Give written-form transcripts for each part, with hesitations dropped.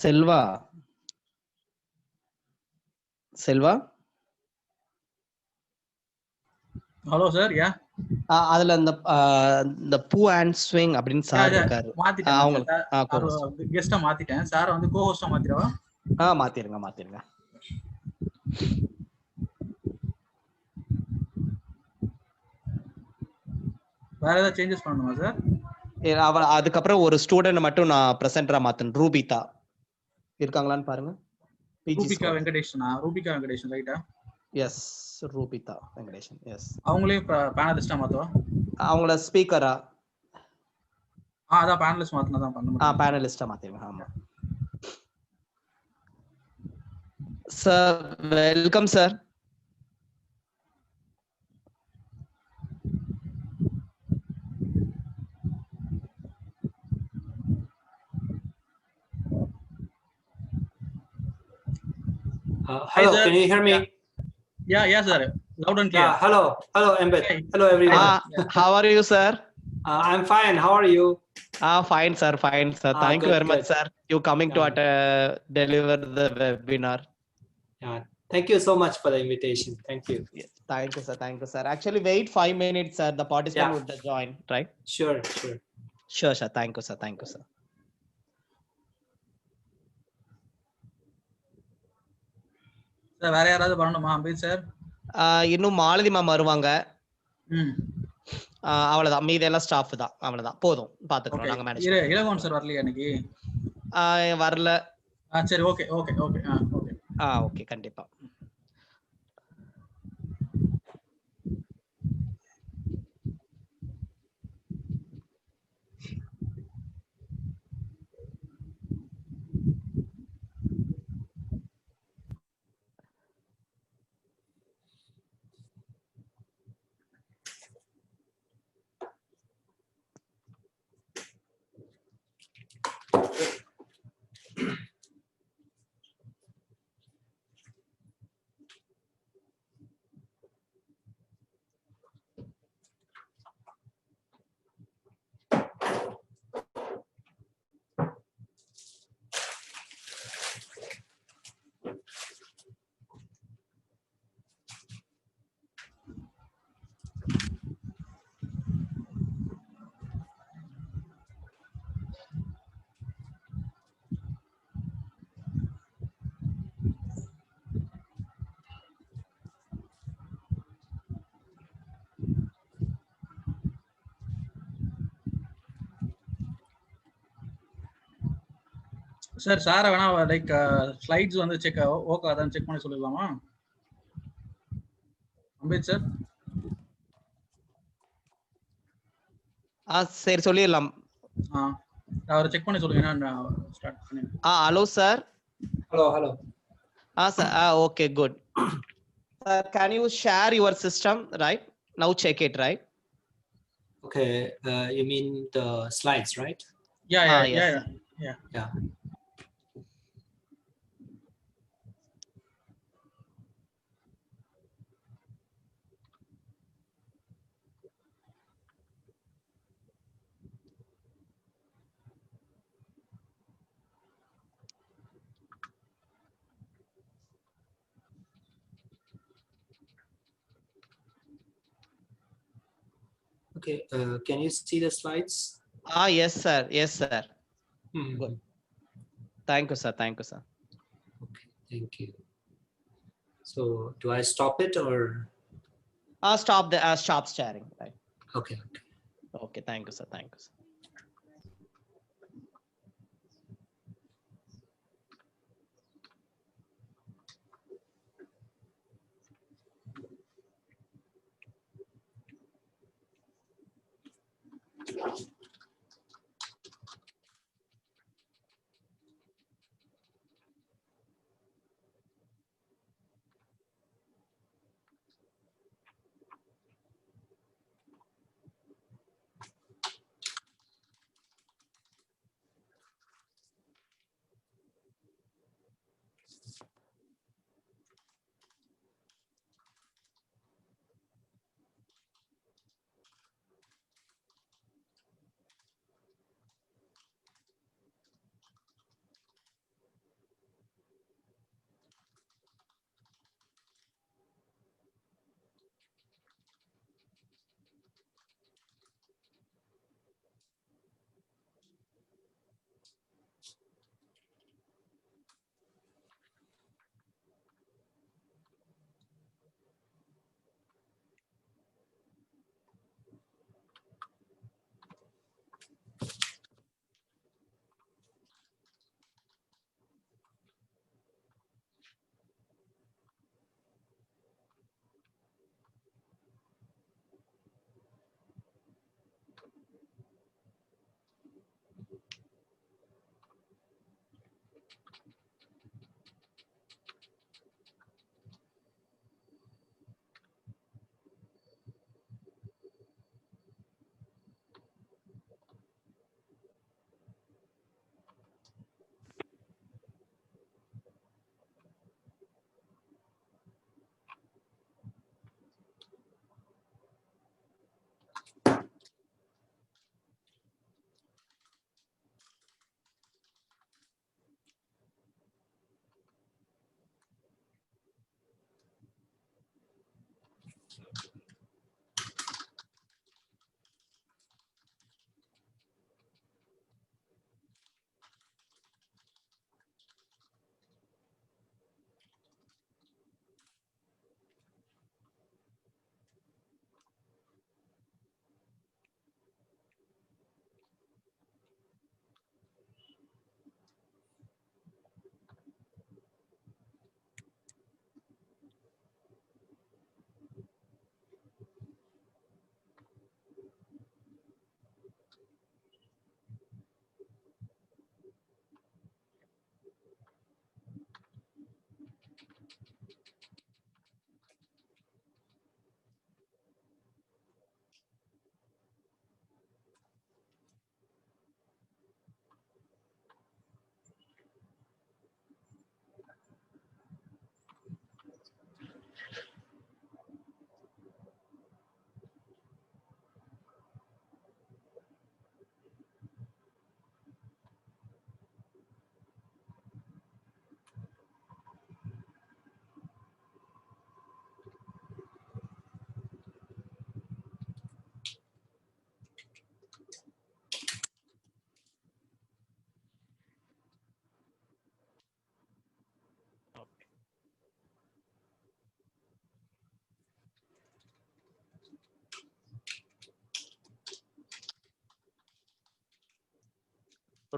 Selva Selva hello sir. Yeah அதுல இந்த பூ அண்ட் ஸ்விங் அப்படின்னு சார் இருக்காரு. மாத்திட்டேன். கெஸ்டா மாத்திட்டேன். சார் வந்து கோ-ஹோஸ்டா மாத்திரவா? மாத்திருங்க. வேற ஏதாவது சேஞ்சஸ் பண்ணணுமா சார்? அதுக்கப்புறம் ஒரு ஸ்டூடெண்ட் மட்டும் நான் பிரசன்டரா மாத்தணும். ரூபிதா இருக்காங்களான்னு பாருங்க. ரூபிகா வெங்கடேஷன் ரைட்டா? எஸ், ரூபிதா வெங்கடேஷன். எஸ். அவங்களே பேனலிஸ்டா மாத்தவா? அவங்கள ஸ்பீக்கரா? அதான் பேனலிஸ்ட் மாத்தினா தான் பண்ண முடியும். பேனலிஸ்டா மாத்திருங்க. ஆமா sir. Welcome sir. Hello, can you hear me? Yeah, sir. Loud and clear. Hello, Ambeth. Hello, everyone. How are you, sir? I'm fine. How are you? Fine, sir. Thank you very much, sir. You coming to deliver the webinar. Thank you so much for the invitation. Thank you. Yes, thank you, sir. Actually, wait 5 minutes, sir. The participant would join, right? Sure, sir. Thank you, sir. Sir வேற யாராவது பண்ணணுமா அம்பேத் sir? இன்னும் Malathi ma'am வருவாங்க. அவ்வளவுதான். மீதி எல்லாம் staff தான். அவ்வளவுதான். போதும், பாத்துக்கிறோம் நாங்க மேனேஜ். இளங்கோன் சார் வரலையா இன்னைக்கு? வரல. சரி, ஓகே. ஓகே, கண்டிப்பா. சார் சார வேணா லைக் ஸ்லைட்ஸ் வந்து ஓகே அதான் செக் பண்ணி சொல்லிடலாமா அம்பேத் சார்? சரி, சொல்லிடலாம். அவர் செக் பண்ணி சொல்லுங்க. நான் ஸ்டார்ட் பண்ணி. Hello sir. Hello. Sir. Okay, good. Sir, can you share your system, right? Now check it, right? Okay, you mean the slides, right? Yeah. Okay, can you see the slides? Yes, sir. Good. Thank you, sir. Okay, thank you. So, do I stop it or? Stop sharing, right? Okay. Okay, thank you, sir.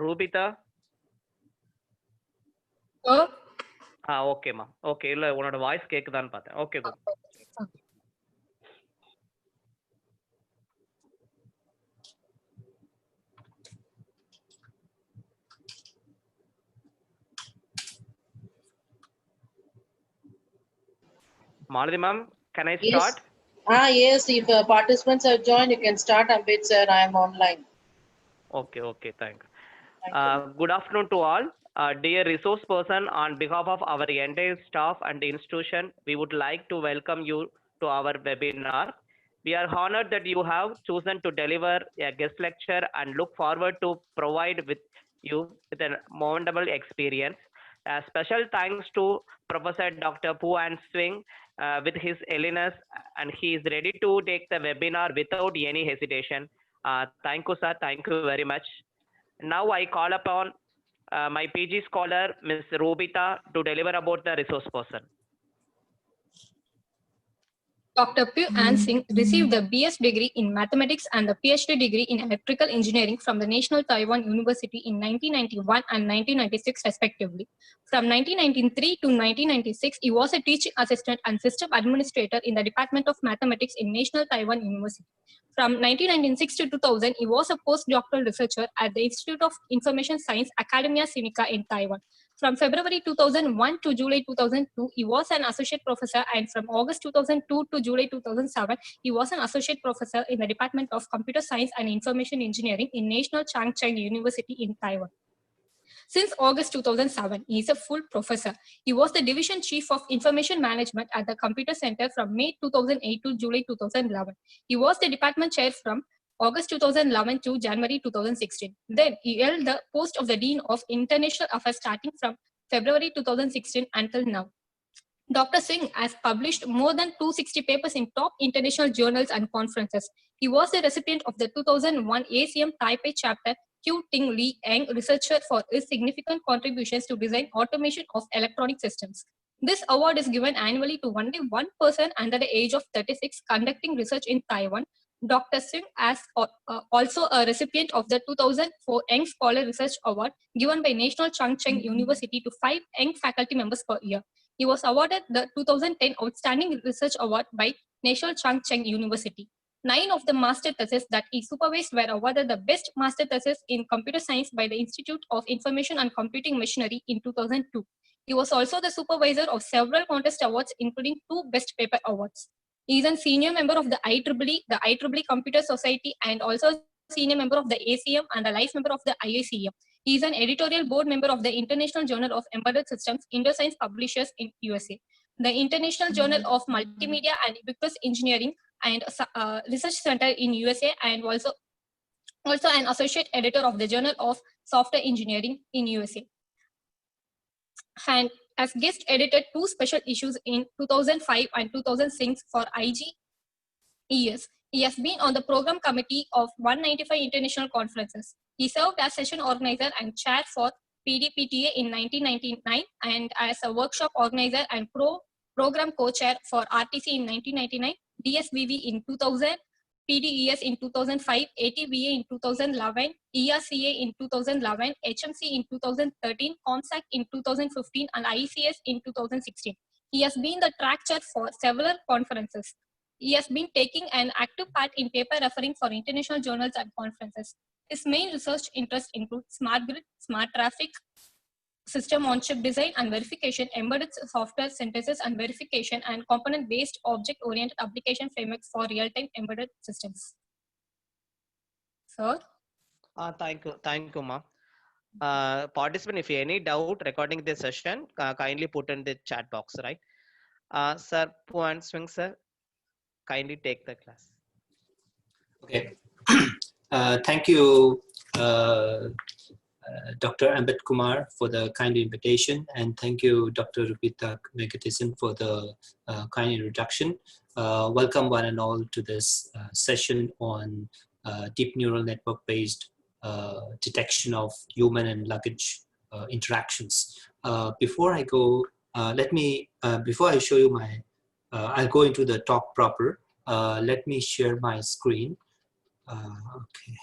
ரூபிதா Oh, ஓகேம்மா okay இல்ல உன்னோட voice கேக்குதான்னு பார்த்தேன். Okay good. Maladi ma'am, can I yes. start? Yes, if participants have joined, you can start. Ambeth sir, I am online. Okay, thanks. Thank you. Good afternoon to all. Dear resource person, on behalf of our entire staff and the institution, we would like to welcome you to our webinar. We are honored that you have chosen to deliver a guest lecture and look forward to provide with you with a memorable experience. A special thanks to Professor Dr. Puan Swing with his illness, and he is ready to take the webinar without any hesitation. Thank you, sir. Thank you very much. Now I call upon my PG scholar, Ms. Rubita, to deliver about the resource person. Dr. Puan Singh received the BS degree in mathematics and the PhD degree in electrical engineering from the National Taiwan University in 1991 and 1996 respectively. From 1993 to 1996, he was a teaching assistant and system administrator in the Department of Mathematics in National Taiwan University. From 1996 to 2000, he was a postdoctoral researcher at the Institute of Information Science, Academia Sinica in Taiwan. From February 2001 to July 2002, he was an associate professor, and from August 2002 to July 2007, he was an associate professor in the Department of Computer Science and Information Engineering in National Chiang Cheng University in Taiwan. Since August 2007, he is a full professor. He was the Division Chief of Information Management at the Computer Center from May 2008 to July 2011. He was the department chair from August 2011 to January 2016. Then he held the post of the Dean of International Affairs starting from February 2016 until now. Dr. Singh has published more than 260 papers in top international journals and conferences. He was the recipient of the 2001 ACM Taipei chapter Q Ting Li Yang Researcher for his significant contributions to design automation of electronic systems. This award is given annually to only one person under the age of 36 conducting research in Taiwan. Dr. Singh is also a recipient of the 2004 Young Scholar Research Award given by National Chiang Cheng University to 5 young faculty members per year. He was awarded the 2010 Outstanding Research Award by National Chiang Cheng University. 9 of the master theses that he supervised were awarded the Best Master Thesis in Computer Science by the Institute of Information and Computing Machinery in 2002. He was also the supervisor of several contest awards, including 2 Best Paper Awards. He is a senior member of the IEEE, the IEEE Computer Society, and also a senior member of the ACM and a life member of the IACM. He is an editorial board member of the International Journal of Embedded Systems, Indoscience Publishers in USA, the International Journal of Multimedia and Ubiquitous Engineering and Research Center in USA, and also an associate editor of the Journal of Software Engineering in USA. And as guest edited 2 special issues in 2005 and 2006 for IG years. He has been on the program committee of 195 international conferences. He served as session organizer and chair for PDPTA in 1999 and as a workshop organizer and program co-chair for RTC in 1999, DSVV in 2000, PDES in 2005, ATVA in 2011, ERCA in 2011, HMC in 2013, COMSAC in 2015, and ICS in 2016. He has been the track chair for several conferences. He has been taking an active part in paper referring for international journals and conferences. His main research interests include smart grid, smart traffic, system on chip design and verification, embedded software synthesis and verification, and component-based object-oriented application frameworks for real-time embedded systems. Sir? Thank you, ma'am. Participant, if you any doubt regarding this session, kindly put in the chat box, right? Sir, Puan Swing, sir, kindly take the class. Okay. Thank you, Dr. Ambeth Kumar, for the kind invitation, and thank you, Dr. Rupita Venkatessan, for the kind introduction. Welcome one and all to this session on deep neural network-based detection of human and luggage interactions. Before I go, before I show you my, I'll go into the talk proper. Let me share my screen. Okay.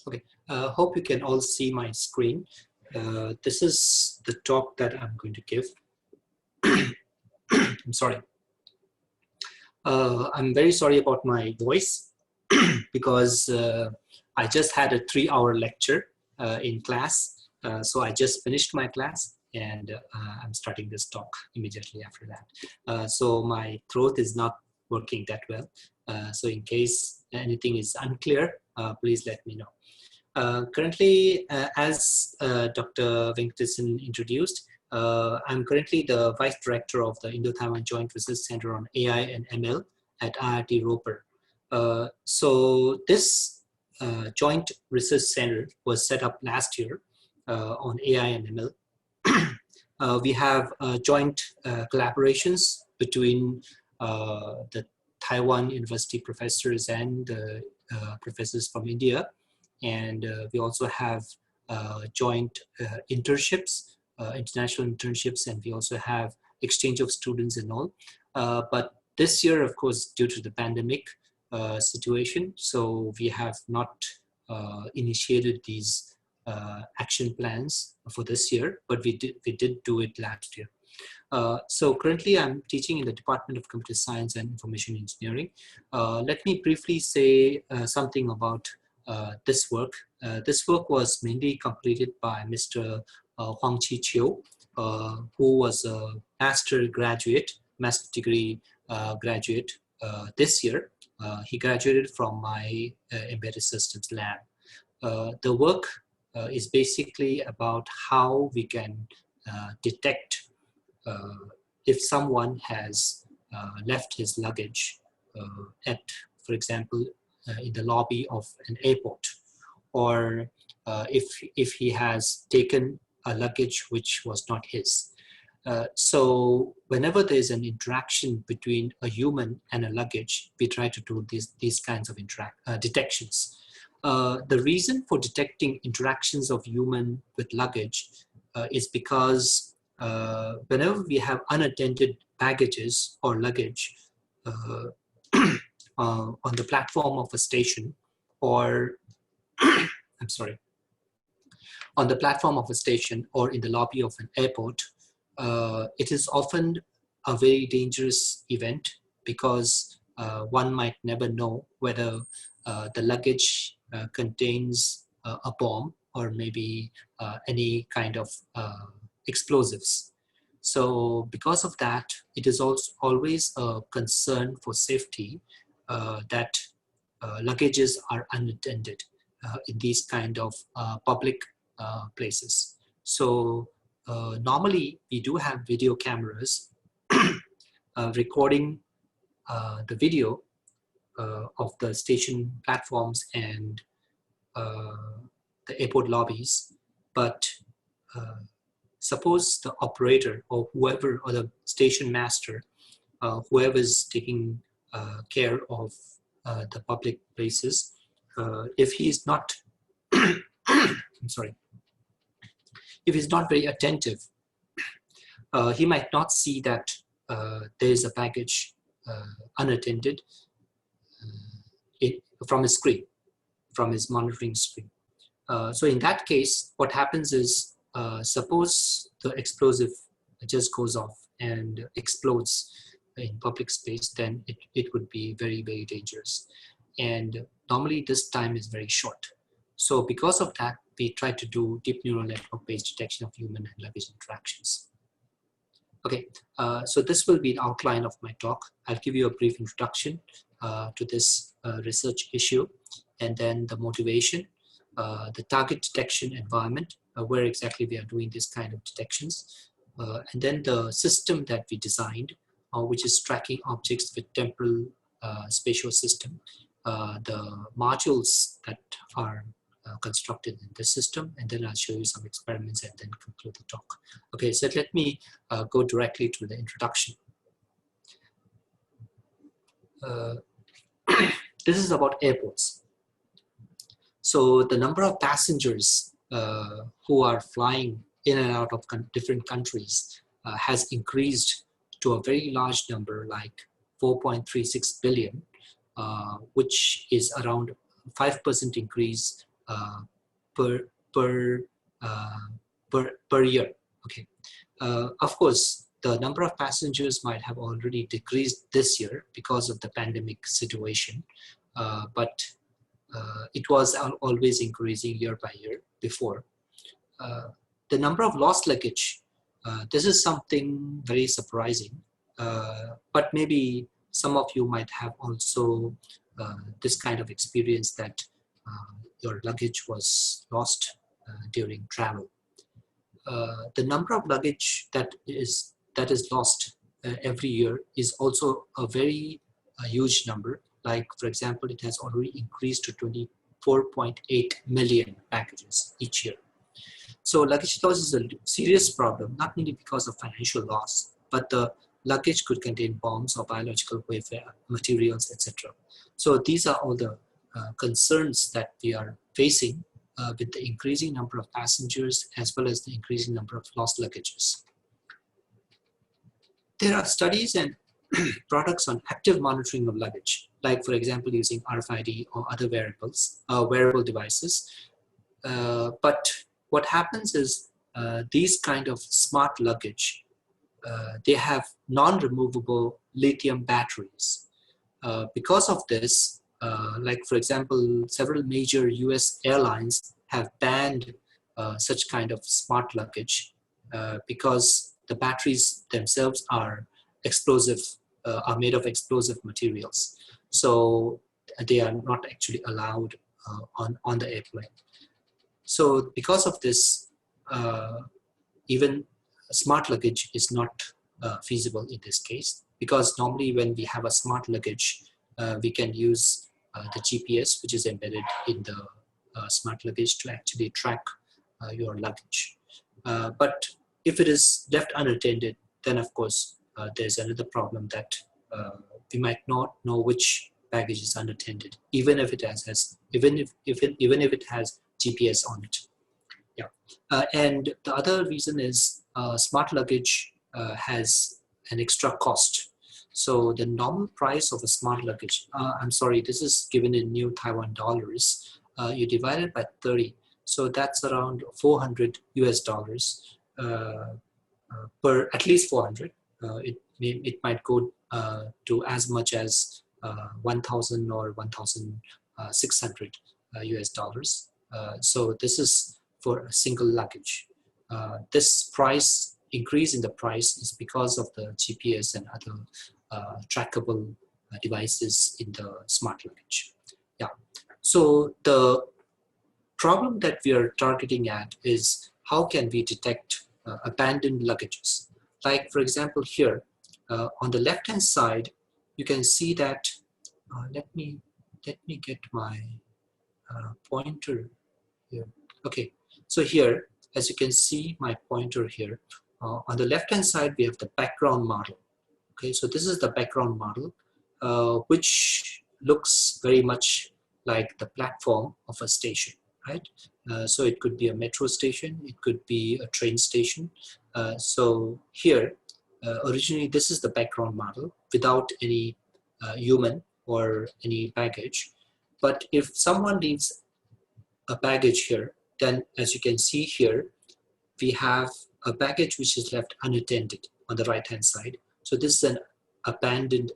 Okay, hope you can all see my screen. This is the talk that I'm going to give. I'm sorry. I'm very sorry about my voice because I just had a 3-hour lecture in class. So I just finished my class and I'm starting this talk immediately after that. So my throat is not working that well. So in case anything is unclear, please let me know. Currently, as Dr. Venkatessan introduced, I'm currently the Vice Director of the Indo-Taiwan Joint Research Center on AI and ML at IIT Roper. So this Joint Research Center was set up last year on AI and ML. We have joint collaborations between the Taiwan University professors and professors from India. And we also have joint internships, international internships, and we also have exchange of students and all. But this year, of course, due to the pandemic situation, so we have not initiated these action plans for this year, but we did do it last year. So currently I'm teaching in the Department of Computer Science and Information Engineering. Let me briefly say something about this work. This work was mainly completed by Mr. Huang Chi Chiu, who was a master degree graduate this year. He graduated from my embedded systems lab. The work is basically about how we can detect if someone has left his luggage at, for example, in the lobby of an airport, or if he has taken a luggage which was not his. So whenever there's an interaction between a human and a luggage, we try to do these kinds of detections. The reason for detecting interactions of human with luggage is because whenever we have unattended baggages or luggage on the platform of a station, or I'm sorry, on the platform of a station or in the lobby of an airport, it is often a very dangerous event because one might never know whether the luggage contains a bomb or maybe any kind of explosives. So because of that, it is also always a concern for safety that luggages are unattended in these kind of public places. So normally we do have video cameras recording the video of the station platforms and the airport lobbies, but suppose the operator or whoever, or the station master, whoever is taking care of the public places, if he is not, I'm sorry, if he's not very attentive, he might not see that there is a package unattended from his screen, from his monitoring screen. So in that case, what happens is, suppose the explosive just goes off and explodes in public space, then it would be very, very dangerous. And normally this time is very short. So because of that, we try to do deep neural network-based detection of human and luggage interactions. Okay, so this will be an outline of my talk. I'll give you a brief introduction to this research issue, and then the motivation, the target detection environment, where exactly we are doing this kind of detections, and then the system that we designed, which is tracking objects with temporal spatial system, the modules that are constructed in this system, and then I'll show you some experiments and then conclude the talk. Okay, so let me go directly to the introduction. This is about airports. So the number of passengers who are flying in and out of different countries has increased to a very large number, like 4.36 billion, which is around 5% increase per year. Okay. Of course, the number of passengers might have already decreased this year because of the pandemic situation, but it was always increasing year by year before. The number of lost luggage, this is something very surprising, but maybe some of you might have also this kind of experience that your luggage was lost during travel. The number of luggage that is lost every year is also a very huge number. Like, for example, it has already increased to 24.8 million packages each year. So luggage loss is a serious problem, not only because of financial loss, but the luggage could contain bombs or biological warfare materials, etc. So these are all the concerns that we are facing with the increasing number of passengers as well as the increasing number of lost luggages. There are studies and products on active monitoring of luggage, like, for example, using RFID or other wearable devices. But what happens is these kind of smart luggage, they have non-removable lithium batteries. Because of this, like, for example, several major US airlines have banned such kind of smart luggage because the batteries themselves are explosive, are made of explosive materials. So they are not actually allowed on the airplane. So because of this, even smart luggage is not feasible in this case, because normally when we have a smart luggage, we can use the GPS, which is embedded in the smart luggage, to actually track your luggage. But if it is left unattended, then of course there's another problem that we might not know which baggage is unattended, even if it has even if it has GPS on it. Yeah, and the other reason is smart luggage has an extra cost. So the normal price of a smart luggage, I'm sorry, this is given in new Taiwan dollars. You divide it by 30, so that's around $400 US per, at least 400. It might go to as much as 1,000 or 1,600 US dollars. So this is for a single luggage. This price increase in the price is because of the GPS and other trackable devices in the smart luggage. Yeah. So the problem that we are targeting at is how can we detect abandoned luggages? Like, for example, here on the left-hand side, you can see that, let me get my pointer here. Okay, so here, as you can see my pointer here, on the left hand side we have the background model. Okay, so this is the background model, which looks very much like the platform of a station, right? So it could be a metro station, it could be a train station. So here, originally this is the background model without any human or any baggage. But if someone leaves a baggage here, then as you can see here, we have a baggage which is left unattended on the right hand side. So this is an abandoned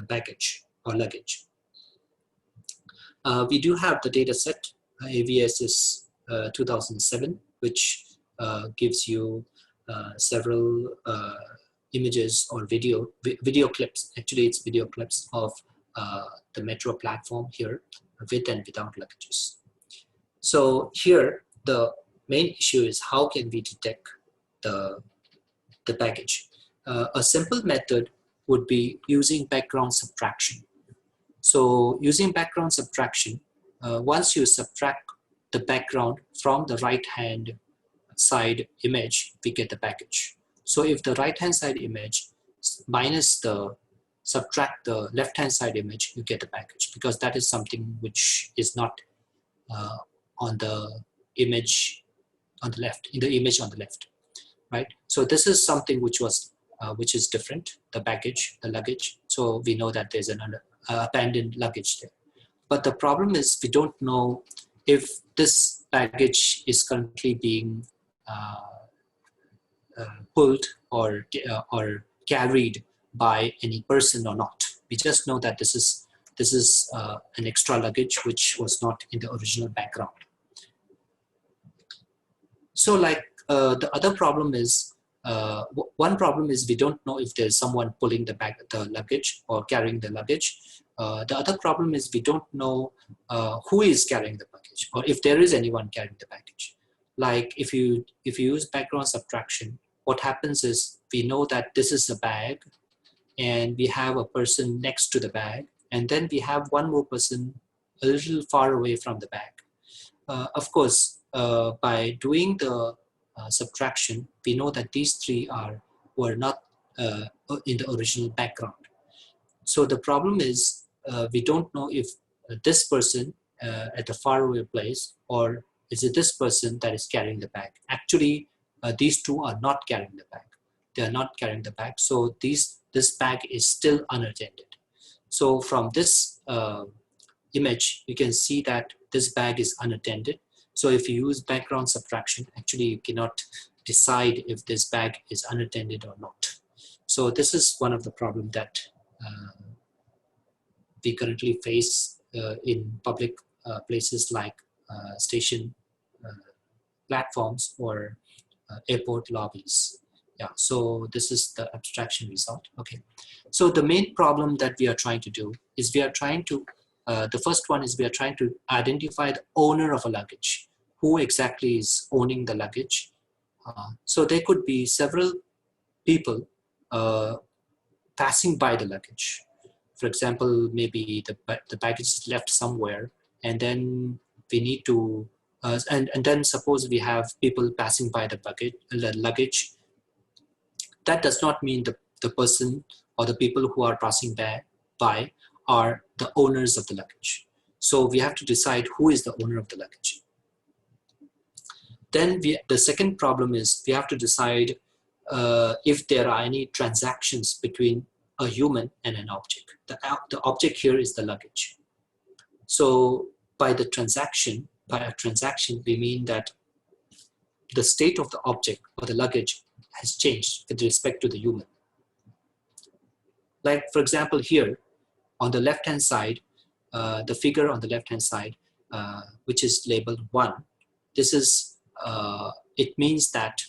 baggage or luggage. We do have the data set, AVSS 2007, which gives you several images or video clips. Actually, it's video clips of the metro platform here, with and without luggages. So here, the main issue is how can we detect the baggage? A simple method would be using background subtraction. So using background subtraction, once you subtract the background from the right hand side image, we get the baggage. So if the right hand side image minus subtract the left hand side image, you get the baggage, because that is something which is not on the image on the left, in the image on the left, right? So this is something which is different, the baggage, the luggage. So we know that there's an abandoned luggage there. But the problem is we don't know if this baggage is currently being pulled or carried by any person or not. We just know that this is an extra luggage which was not in the original background. So like the other problem is, one problem is we don't know if there's someone pulling the luggage or carrying the luggage. The other problem is we don't know who is carrying the baggage, or if there is anyone carrying the baggage. Like if you use background subtraction, what happens is we know that this is a bag and we have a person next to the bag, and then we have one more person a little far away from the bag. Of course, by doing the subtraction, we know that these three were not in the original background. So the problem is we don't know if this person at a faraway place, or is it this person that is carrying the bag. Actually, these two are not carrying the bag. They are not carrying the bag. So this bag is still unattended. So from this image, you can see that this bag is unattended. So if you use background subtraction, actually you cannot decide if this bag is unattended or not. So this is one of the problems that we currently face in public places like station platforms or airport lobbies. Yeah, so this is the abstraction result. Okay, so the main problem that we are trying to do is we are trying to, the first one is we are trying to identify the owner of a luggage. Who exactly is owning the luggage? So there could be several people passing by the luggage. For example, maybe the baggage is left somewhere, and then we need to, and then suppose we have people passing by the luggage. That does not mean the person or the people who are passing by are the owners of the luggage. So we have to decide who is the owner of the luggage. Then the second problem is we have to decide if there are any transactions between a human and an object. The object here is the luggage. So by a transaction, we mean that the state of the object or the luggage has changed with respect to the human. Like for example here, on the left-hand side, the figure on the left-hand side, which is labeled 1, this is, it means that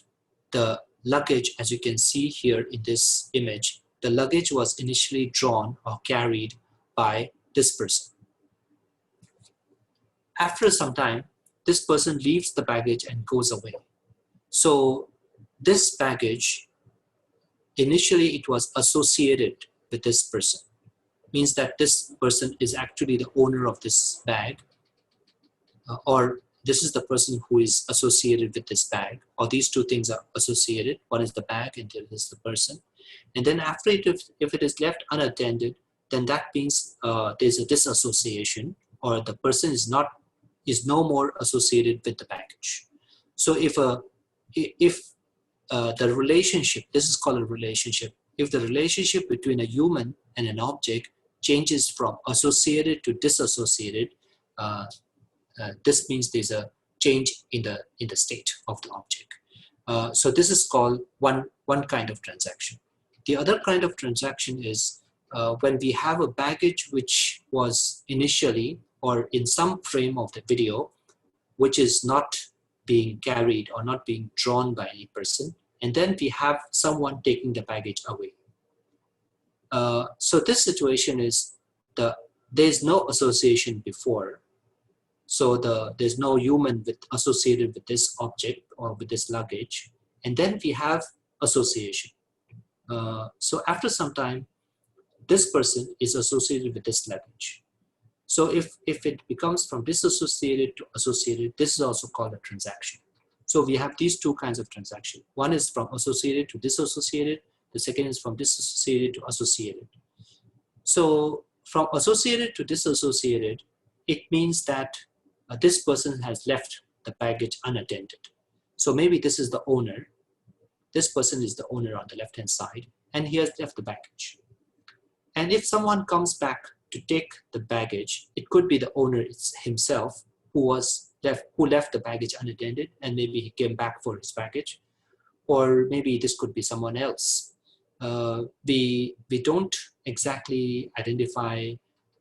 the luggage, as you can see here in this image, the luggage was initially drawn or carried by this person. After some time, this person leaves the baggage and goes away. So this baggage, initially it was associated with this person. means that this person is actually the owner of this bag, or this is the person who is associated with this bag, or these two things are associated. One is the bag and the other is the person. And then after it, if it is left unattended, then that means there's a disassociation, or the person is no more associated with the package. So if the relationship, this is called a relationship, if the relationship between a human and an object changes from associated to disassociated, this means there's a change in the state of the object. So this is called one kind of transaction. The other kind of transaction is when we have a baggage which was initially or in some frame of the video, which is not being carried or not being drawn by any person, and then we have someone taking the baggage away. So this situation is there's no association before. So there's no human associated with this object or with this luggage, and then we have association. So after some time, this person is associated with this luggage. So if it becomes from disassociated to associated, this is also called a transaction. So we have these two kinds of transaction. One is from associated to disassociated. The second is from disassociated to associated. So from associated to disassociated, it means that this person has left the baggage unattended. So maybe this is the owner. This person is the owner on the left-hand side, and he has left the baggage. And if someone comes back to take the baggage, it could be the owner himself who left the baggage unattended, and maybe he came back for his baggage, or maybe this could be someone else. We don't exactly identify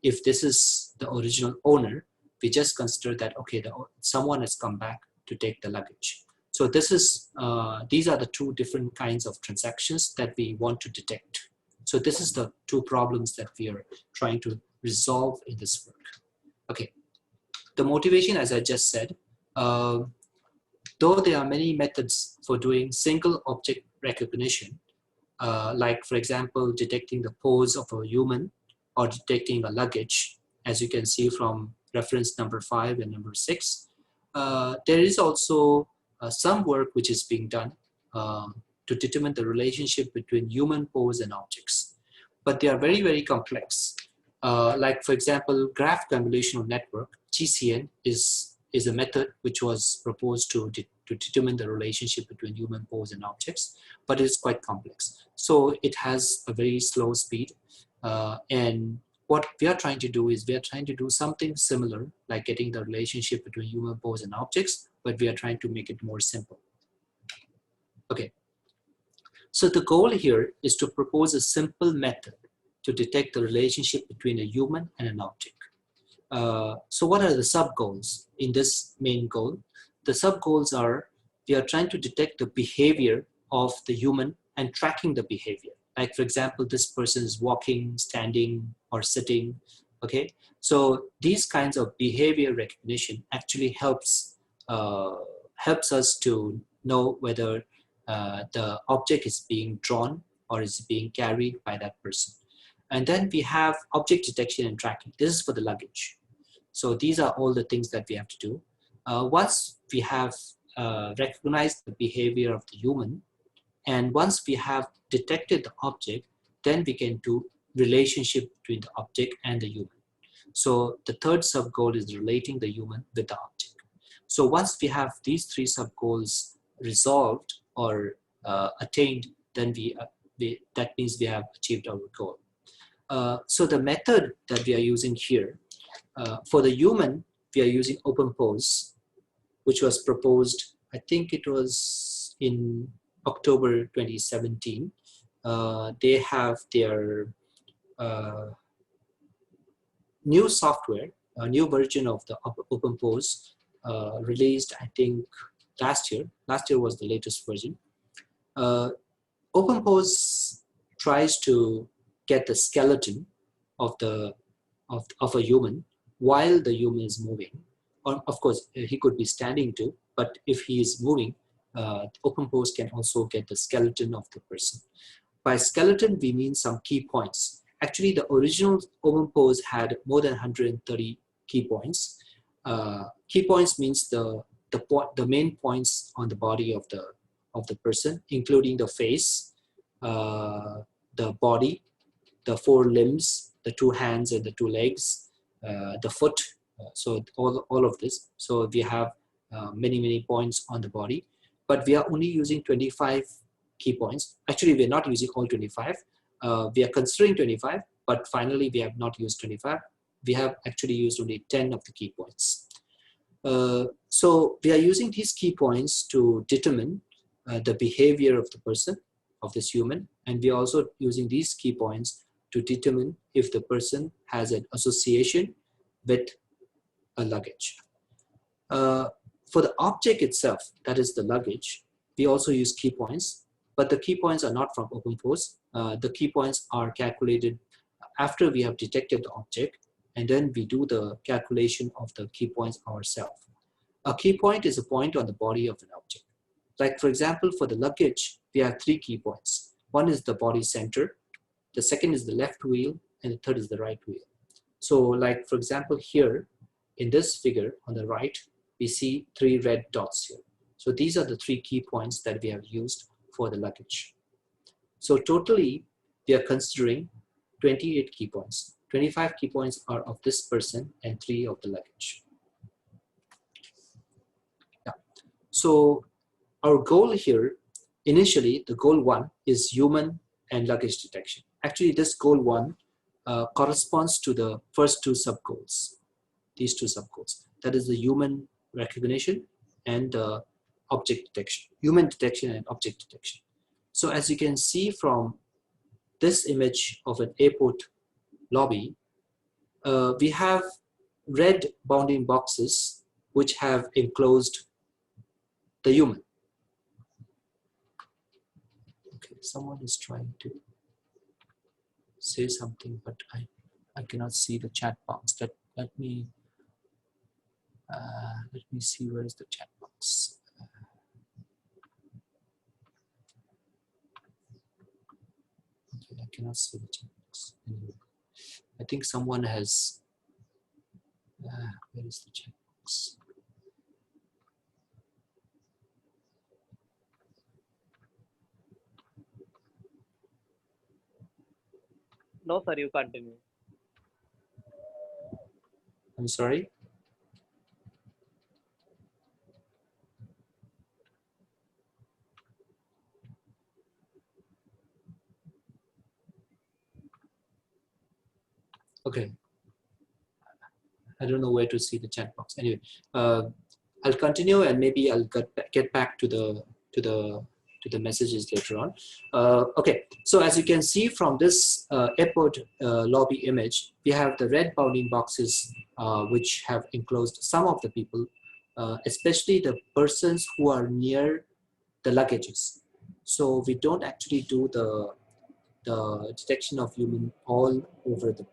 if this is the original owner. We just consider that, okay, someone has come back to take the luggage. So this is these are the two different kinds of transactions that we want to detect. So this is the two problems that we are trying to resolve in this work. Okay, the motivation, as I just said, though there are many methods for doing single object recognition, like for example, detecting the pose of a human or detecting a luggage, as you can see from reference number 5 and number 6, there is also some work which is being done to determine the relationship between human pose and objects. But they are very, very complex. Like for example, graph convolutional network, GCN, is a method which was proposed to determine the relationship between human pose and objects, but it's quite complex. So it has a very slow speed. And what we are trying to do is we are trying to do something similar, like getting the relationship between human pose and objects, but we are trying to make it more simple. Okay. So the goal here is to propose a simple method to detect the relationship between a human and an object. So what are the sub-goals in this main goal? The sub-goals are, we are trying to detect the behavior of the human and tracking the behavior. Like for example, this person is walking, standing, or sitting, okay? So these kinds of behavior recognition actually helps us to know whether the object is being drawn or is being carried by that person. And then we have object detection and tracking. This is for the luggage. So these are all the things that we have to do. Once we have recognized the behavior of the human, and once we have detected the object, then we can do relationship between the object and the human. So the third sub-goal is relating the human with the object. So once we have these three sub-goals resolved or attained, then that means we have achieved our goal. So the method that we are using here, for the human, we are using OpenPose, which was proposed, I think it was in October 2017. They have their new software, a new version of the OpenPose released, I think, last year. Last year was the latest version. OpenPose tries to get the skeleton of a human while the human is moving. Or of course, he could be standing too, but if he is moving, OpenPose can also get the skeleton of the person. By skeleton, we mean some key points. Actually, the original open pose had more than 130 key points. Key points means the main points on the body of the person, including the face, the body, the 4 limbs, the 2 hands and the 2 legs, the foot. So all of this. So we have many points on the body, but we are only using 25 key points. Actually, we are not using all 25. We are considering 25, but finally we have not used 25. We have actually used only 10 of the key points. So we are using these key points to determine the behavior of the person, of this human, and we are also using these key points to determine if the person has an association with a luggage. For the object itself, that is the luggage, we also use key points, but the key points are not from open pose. The key points are calculated after we have detected the object, and then we do the calculation of the key points ourselves. A key point is a point on the body of an object. Like for example, for the luggage, we have 3 key points. One is the body center, the second is the left wheel, and the third is the right wheel. So like for example here, in this figure on the right, we see 3 red dots here. So these are the 3 key points that we have used for the luggage. So totally, we are considering 28 key points. 25 key points are of this person and 3 of the luggage. Yeah. So our goal here, initially, the goal 1 is human and luggage detection. Actually, this goal 1 corresponds to the first 2 sub-goals. These 2 sub-goals. That is the human recognition and the object detection. Human detection and object detection. So as you can see from this image of an airport lobby, we have red bounding boxes which have enclosed the human. Okay, someone is trying to say something, but I cannot see the chat box. Let me see, where is the chat box? Okay, I cannot see the chat box anyway. I think someone has, where is the chat box? No, sir, you continue. I'm sorry. Okay. I don't know where to see the chat box. Anyway, I'll continue and maybe I'll get back to the messages later on. Okay, so as you can see from this airport lobby image, we have the red bounding boxes which have enclosed some of the people, especially the persons who are near the luggages. So we don't actually do the detection of human all over the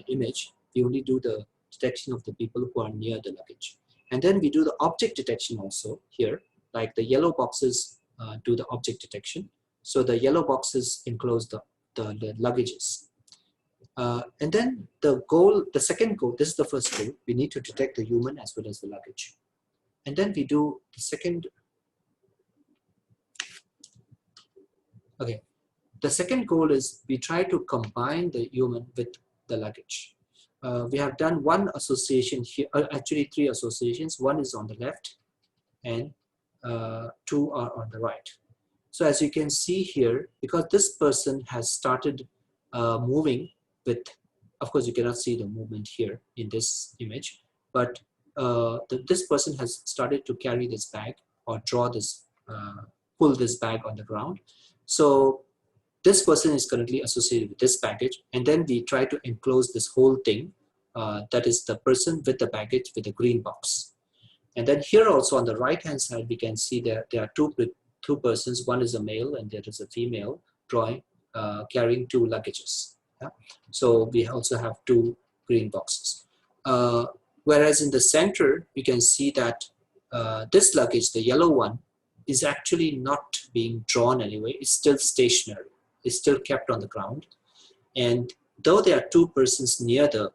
image. We only do the detection of the people who are near the luggage. And then we do the object detection also here, like the yellow boxes do the object detection. So the yellow boxes enclose the luggages. And then the second goal, this is the first goal, we need to detect the human as well as the luggage. And then we do the second, okay. The second goal is we try to combine the human with the luggage. We have done one association here, actually 3 associations. One is on the left and 2 are on the right. So as you can see here, because this person has started moving with, of course you cannot see the movement here in this image, but this person has started to carry this bag or draw this, pull this bag on the ground. So this person is currently associated with this baggage, and then we try to enclose this whole thing, that is the person with the baggage with the green box. And then here also on the right hand side, we can see that there are two persons, one is a male and there is a female drawing, carrying 2 luggages. Yeah? So we also have 2 green boxes. Whereas in the center, we can see that this luggage, the yellow one, is actually not being drawn anyway. It's still stationary. It's still kept on the ground. And though there are 2 persons near the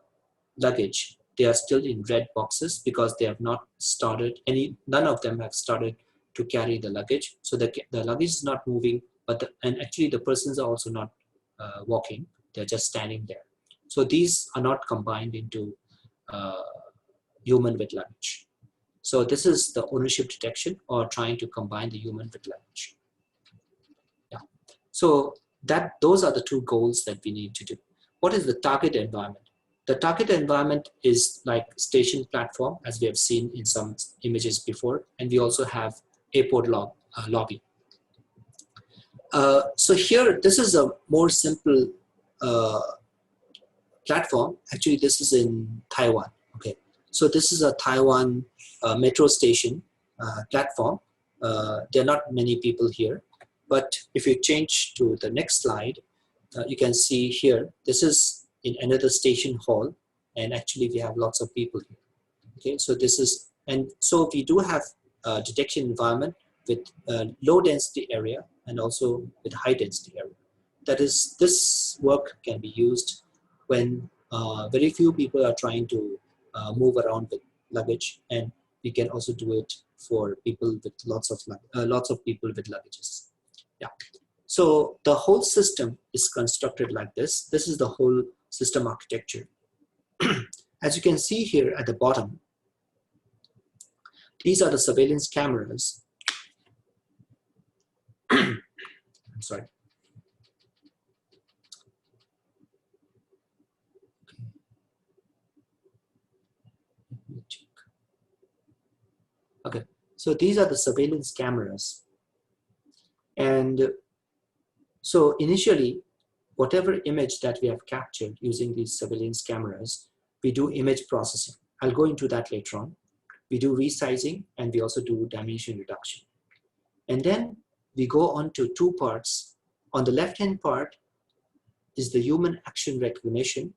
luggage, they are still in red boxes because they have not started, none of them have started to carry the luggage. So the luggage is not moving, and actually the persons are also not walking, they're just standing there. So these are not combined into human with luggage. So this is the ownership detection, or trying to combine the human with luggage. Yeah. So those are the 2 goals that we need to do. What is the target environment? The target environment is like station platform, as we have seen in some images before, and we also have airport lobby. So here, this is a more simple platform. Actually, this is in Taiwan. Okay, so this is a Taiwan metro station platform. There are not many people here, but if you change to the next slide, you can see here, this is in another station hall, and actually we have lots of people here. Okay, so this is, and so we do have a detection environment with low density area and also with high density area. That is, this work can be used when very few people are trying to move around with luggage, and we can also do it for people with lots of people with luggages. Yeah. So the whole system is constructed like this. This is the whole system architecture. As you can see here at the bottom, these are the surveillance cameras. I'm sorry. Okay, so these are the surveillance cameras. And so initially, whatever image that we have captured using these surveillance cameras, we do image processing. I'll go into that later on. We do resizing, and we also do dimension reduction. And then we go on to 2 parts. On the left-hand part is the human action recognition,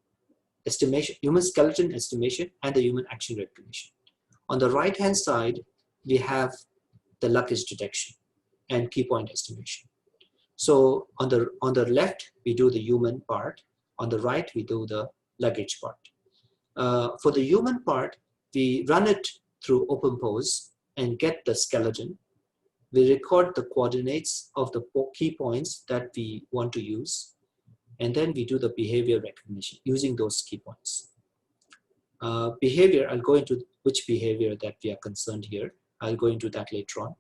estimation, human skeleton estimation, and the human action recognition. On the right-hand side, we have the luggage detection and key point estimation. So on the left, we do the human part. On the right, we do the luggage part. For the human part, we run it through OpenPose and get the skeleton. We record the coordinates of the key points that we want to use, and then we do the behavior recognition using those key points. Behavior, I'll go into which behavior that we are concerned here. I'll go into that later on.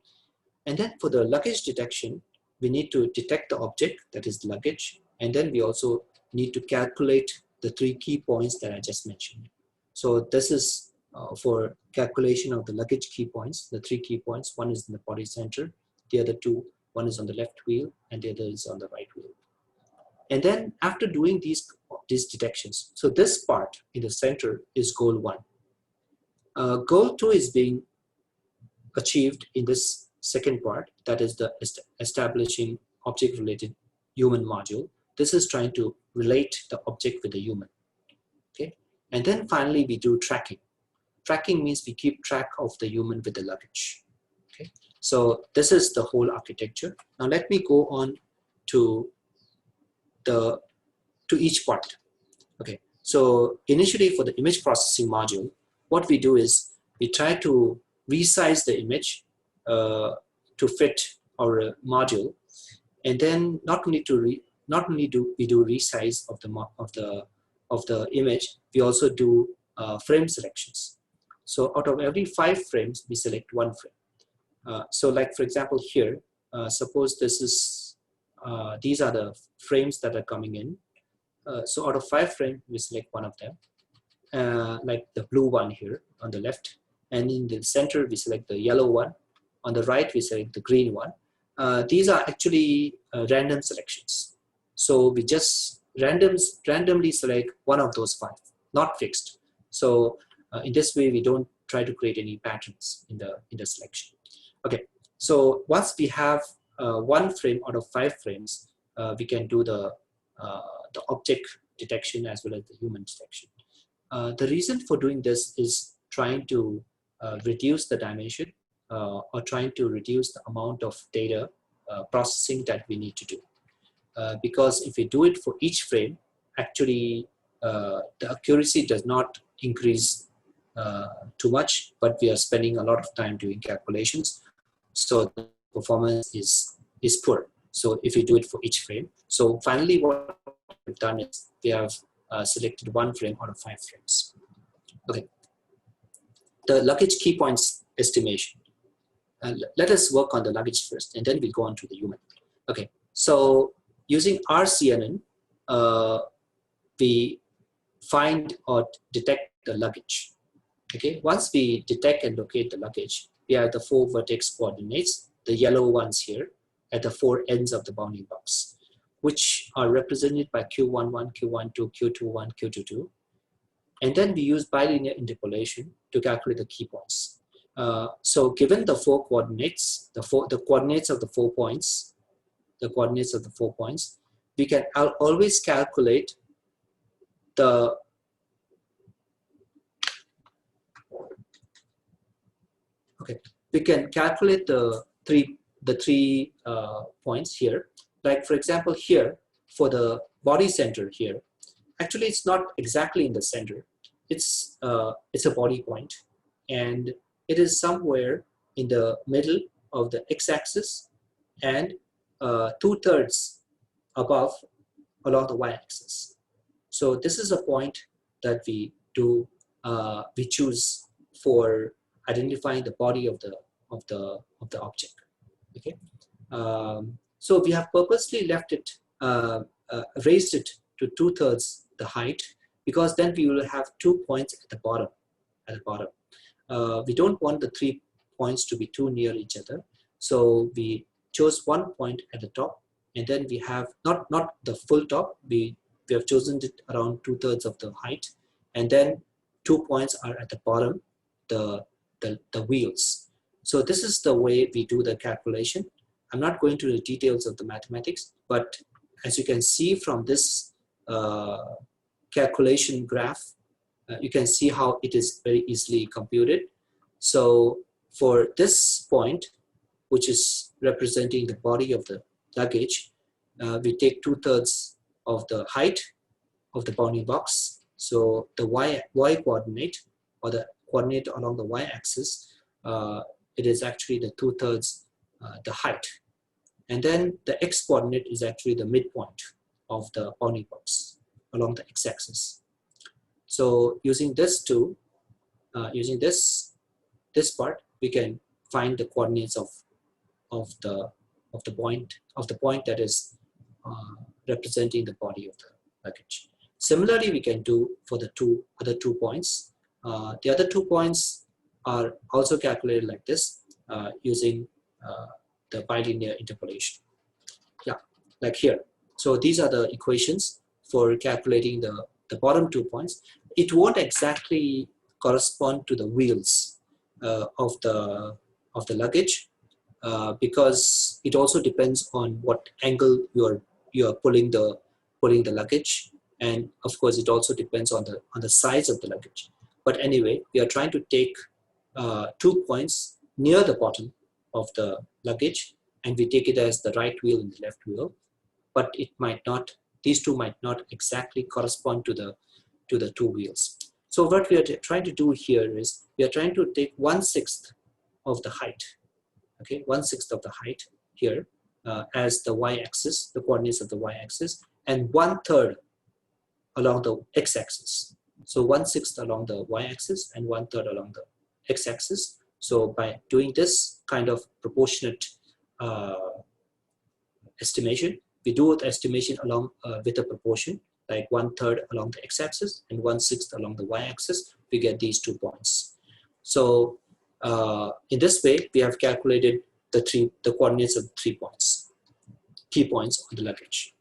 And then for the luggage detection, we need to detect the object, that is the luggage, and then we also need to calculate the 3 key points that I just mentioned. So this is for calculation of the luggage key points, the 3 key points. One is in the body center, the other 2, one is on the left wheel, and the other is on the right wheel. And then after doing these detections, so this part in the center is goal 1. Goal 2 is being achieved in this second part, that is the establishing object-related human module. This is trying to relate the object with the human. Okay, and then finally we do tracking. Tracking means we keep track of the human with the luggage. Okay, so this is the whole architecture. Now let me go on to each part. Okay, so initially for the image processing module, what we do is we try to resize the image to fit our module, and then not only do we do resize of the image, we also do frame selections. So out of every 5 frames, we select 1 frame. So like for example here, suppose this is these are the frames that are coming in. So out of 5 frames, we select 1 of them, like the blue one here on the left, and in the center we select the yellow one. On the right, we select the green one. These are actually random selections. So we just randomly select 1 of those 5, not fixed. So in this way, we don't try to create any patterns in the selection. Okay, so once we have 1 frame out of 5 frames, we can do the object detection as well as the human detection. The reason for doing this is trying to reduce the dimension or trying to reduce the amount of data processing that we need to do. Because if we do it for each frame, actually the accuracy does not increase too much, but we are spending a lot of time doing calculations, so the performance is poor. So if you do it for each frame, so finally what we've done is we have selected 1 frame out of 5 frames. Okay, the luggage key points estimation. Let us work on the luggage first, and then we'll go on to the human. Okay, so using RCNN, we find or detect the luggage. Okay, once we detect and locate the luggage, we have the 4 vertex coordinates, the yellow ones here, at the 4 ends of the bounding box, which are represented by Q11, Q12, Q21, Q22. And then we use bilinear interpolation to calculate the key points. So given the 4 coordinates, the coordinates of the 4 points, we can always calculate the we can calculate the three points here. Like for example, here for the body center here, actually it's not exactly in the center. It's a body point, and it is somewhere in the middle of the x-axis and 2/3 above along the y-axis. So this is a point that we choose for identifying the body of the object. Okay, so we have purposely left it, raised it to 2/3 the height, because then we will have 2 points at the bottom. We don't want the 3 points to be too near each other, so we chose 1 point at the top, and then we have not the full top. We have chosen it around 2/3 of the height, and then 2 points are at the bottom, the wheels. So this is the way we do the calculation. I'm not going to the details of the mathematics, but as you can see from this calculation graph, you can see how it is very easily computed. So for this point, which is representing the body of the luggage, we take 2/3 of the height of the bounding box. So the y coordinate, or the coordinate along the y-axis, it is actually the 2/3 the height. And then the x coordinate is actually the midpoint of the bounding box along the x-axis. So using this two, using this part, we can find the coordinates of the point that is representing the body of the luggage. Similarly, we can do for the other 2 points. The other 2 points are also calculated like this, using the bilinear interpolation. Yeah, like here. So these are the equations for calculating the bottom 2 points. It won't exactly correspond to the wheels of the luggage, because it also depends on what angle you're pulling the luggage, and of course it also depends on the size of the luggage. But anyway, we are trying to take 2 points near the bottom of the luggage, and we take it as the right wheel and the left wheel, but it might not, these two might not exactly correspond to the 2 wheels. So what we are trying to do here is we are trying to take 1/6 of the height, okay, 1/6 of the height here as the y-axis, the coordinates of the y-axis, and 1/3 along the x-axis. So 1/6 along the y-axis and 1/3 along the x-axis. So by doing this kind of proportionate estimation, we do the estimation along with a proportion, like 1/3 along the x-axis and 1/6 along the y-axis. We get these 2 points. So in this way, we have calculated the coordinates of the 3 points, key points on the luggage.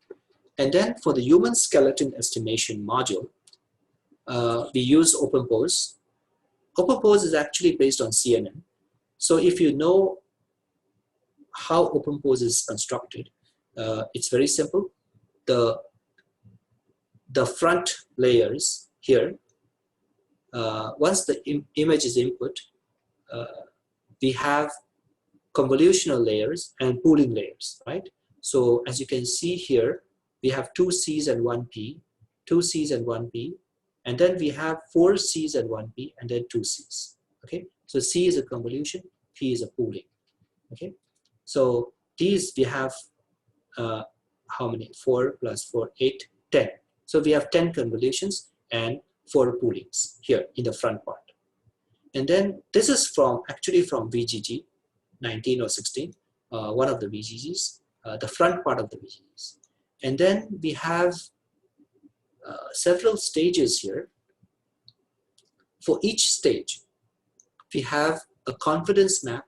And then for the human skeleton estimation module, we use OpenPose. OpenPose is actually based on CNN. So if you know how OpenPose is constructed, it's very simple. The front layers here, once the image is input, we have convolutional layers and pooling layers, right? So as you can see here, we have 2 C's and 1 P 2 C's and 1 B, and then we have 4 C's and 1 B, and then 2 C's. Okay, so C is a convolution, P is a pooling. Okay, so these we have how many? 4 plus 4, 8, 10. So we have 10 convolutions and 4 poolings here in the front part. And then this is actually from VGG 19 or 16, one of the VGGs, the front part of the VGGs. And then we have several stages here. For each stage, we have a confidence map.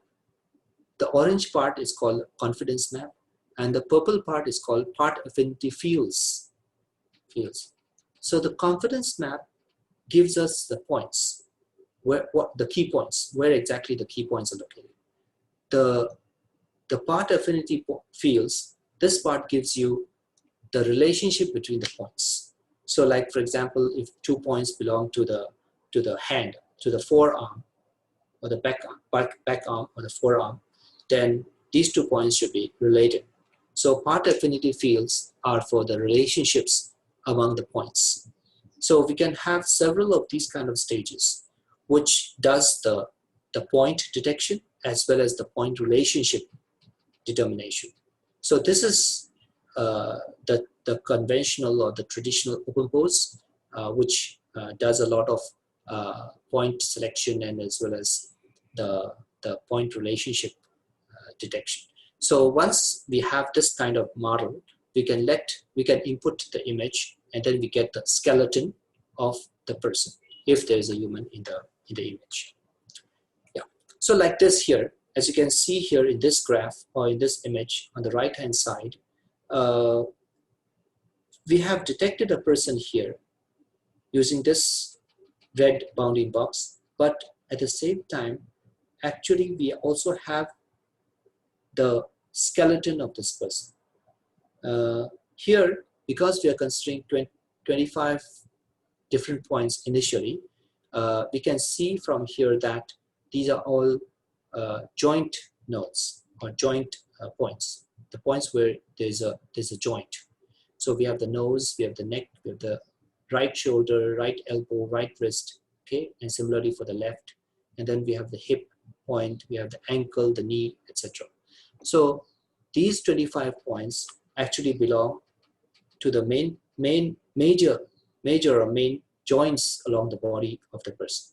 The orange part is called confidence map, and the purple part is called part affinity fields. So the confidence map gives us the points, what the key points, where exactly the key points are located. The part affinity fields, this part gives you the relationship between the points. So like, for example, if 2 points belong to the hand, to the forearm, or the back arm or the forearm, then these 2 points should be related. So part affinity fields are for the relationships among the points. So we can have several of these kind of stages, which does the point detection as well as the point relationship determination. So this is the conventional or the traditional open pose, which does a lot of point selection and as well as the point relationship detection. So once we have this kind of model, we can input the image, and then we get the skeleton of the person if there is a human in the image. Yeah. So like this here, as you can see here in this graph or in this image on the right hand side, we have detected a person here using this red bounding box, but at the same time, actually we also have the skeleton of this person. Here, because we are considering 25 different points initially, we can see from here that these are all joint nodes or joint points, the points where there's a joint. So we have the nose, we have the neck, we have the right shoulder, right elbow, right wrist, okay, and similarly for the left. And then we have the hip point, we have the ankle, the knee, etc. So these 25 points actually belong to the major or main joints along the body of the person.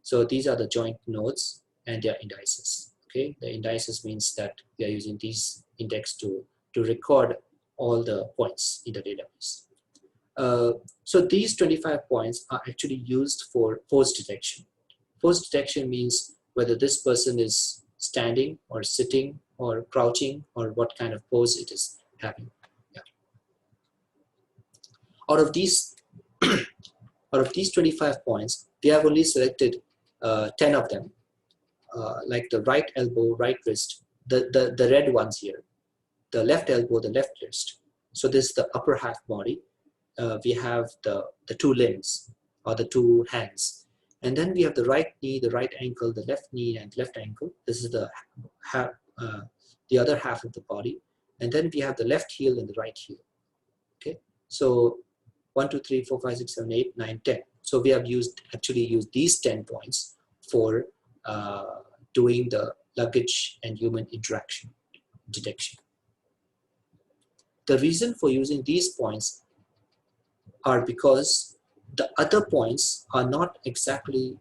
So these are the joint nodes and their indices. Okay, the indices means that we are using these index to record all the points in the database. So these 25 points are actually used for pose detection. Pose detection means whether this person is standing or sitting or crouching or what kind of pose it is having. Yeah. Out of these 25 points, we have only selected 10 of them, like the right elbow, right wrist, the red ones here, the left elbow, the left wrist. So this is the upper half body. We have the 2 limbs or the 2 hands. And then we have the right knee, the right ankle, the left knee and left ankle. This is the other half of the body. And then we have the left heel and the right heel. Okay, so 1, 2, 3, 4, 5, 6, 7, 8, 9, 10. So we have actually used these 10 points for doing the luggage and human interaction detection. The reason for using these points are because the other points are not exactly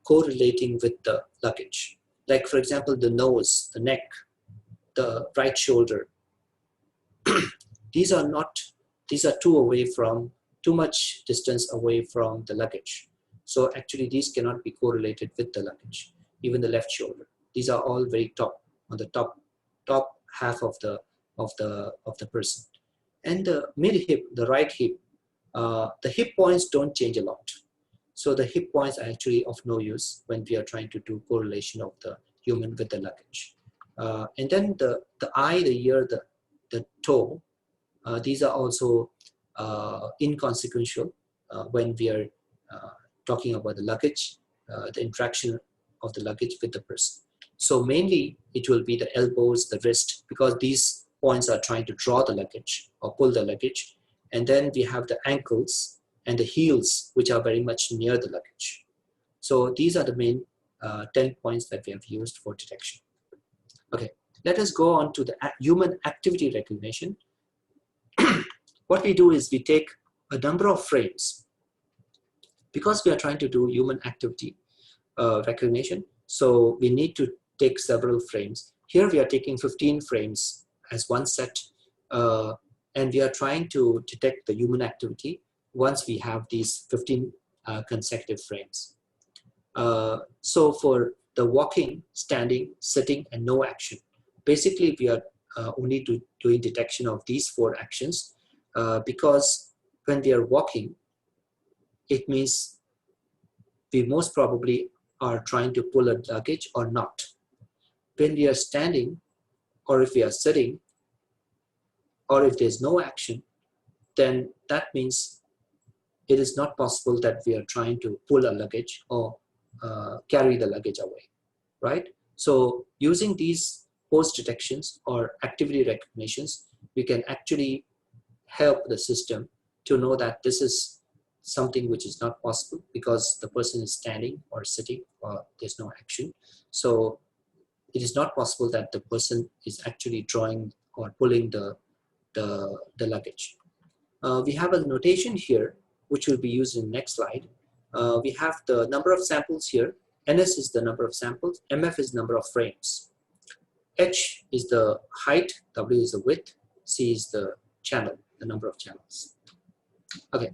correlating with the luggage. Like for example, the nose, the neck, the right shoulder. These are too much distance away from the luggage. So actually these cannot be correlated with the luggage. Even the left shoulder. These are all very top, on the top half of the person. And the mid hip, the right hip, the hip points don't change a lot. So the hip points are actually of no use when we are trying to do correlation of the human with the luggage. And then the eye, the ear, the toe, these are also inconsequential when we are talking about the luggage, the interaction of the luggage with the person. So mainly it will be the elbows, the wrist, because these points are trying to draw the luggage or pull the luggage. and then we have the ankles and the heels, which are very much near the luggage. So these are the main 10 points that we have used for detection. Okay, let us go on to the human activity recognition. What we do is we take a number of frames. Because we are trying to do human activity recognition, so we need to take several frames. Here we are taking 15 frames as one set, and we are trying to detect the human activity once we have these 15 consecutive frames. So for the walking, standing, sitting, and no action, basically we are only doing detection of these 4 actions, because when we are walking, it means we most probably are trying to pull a luggage or not. When we are standing, or if we are sitting, or if there's no action, then that means it is not possible that we are trying to pull a luggage or carry the luggage away, right? So using these pose detections or activity recognitions, we can actually help the system to know that this is something which is not possible because the person is standing or sitting or there's no action. So it is not possible that the person is actually drawing or pulling the luggage. We have a notation here which will be used in the next slide. We have the number of samples here. NS is the number of samples, MF is number of frames. H is the height, W is the width, C is the channel, the number of channels. Okay,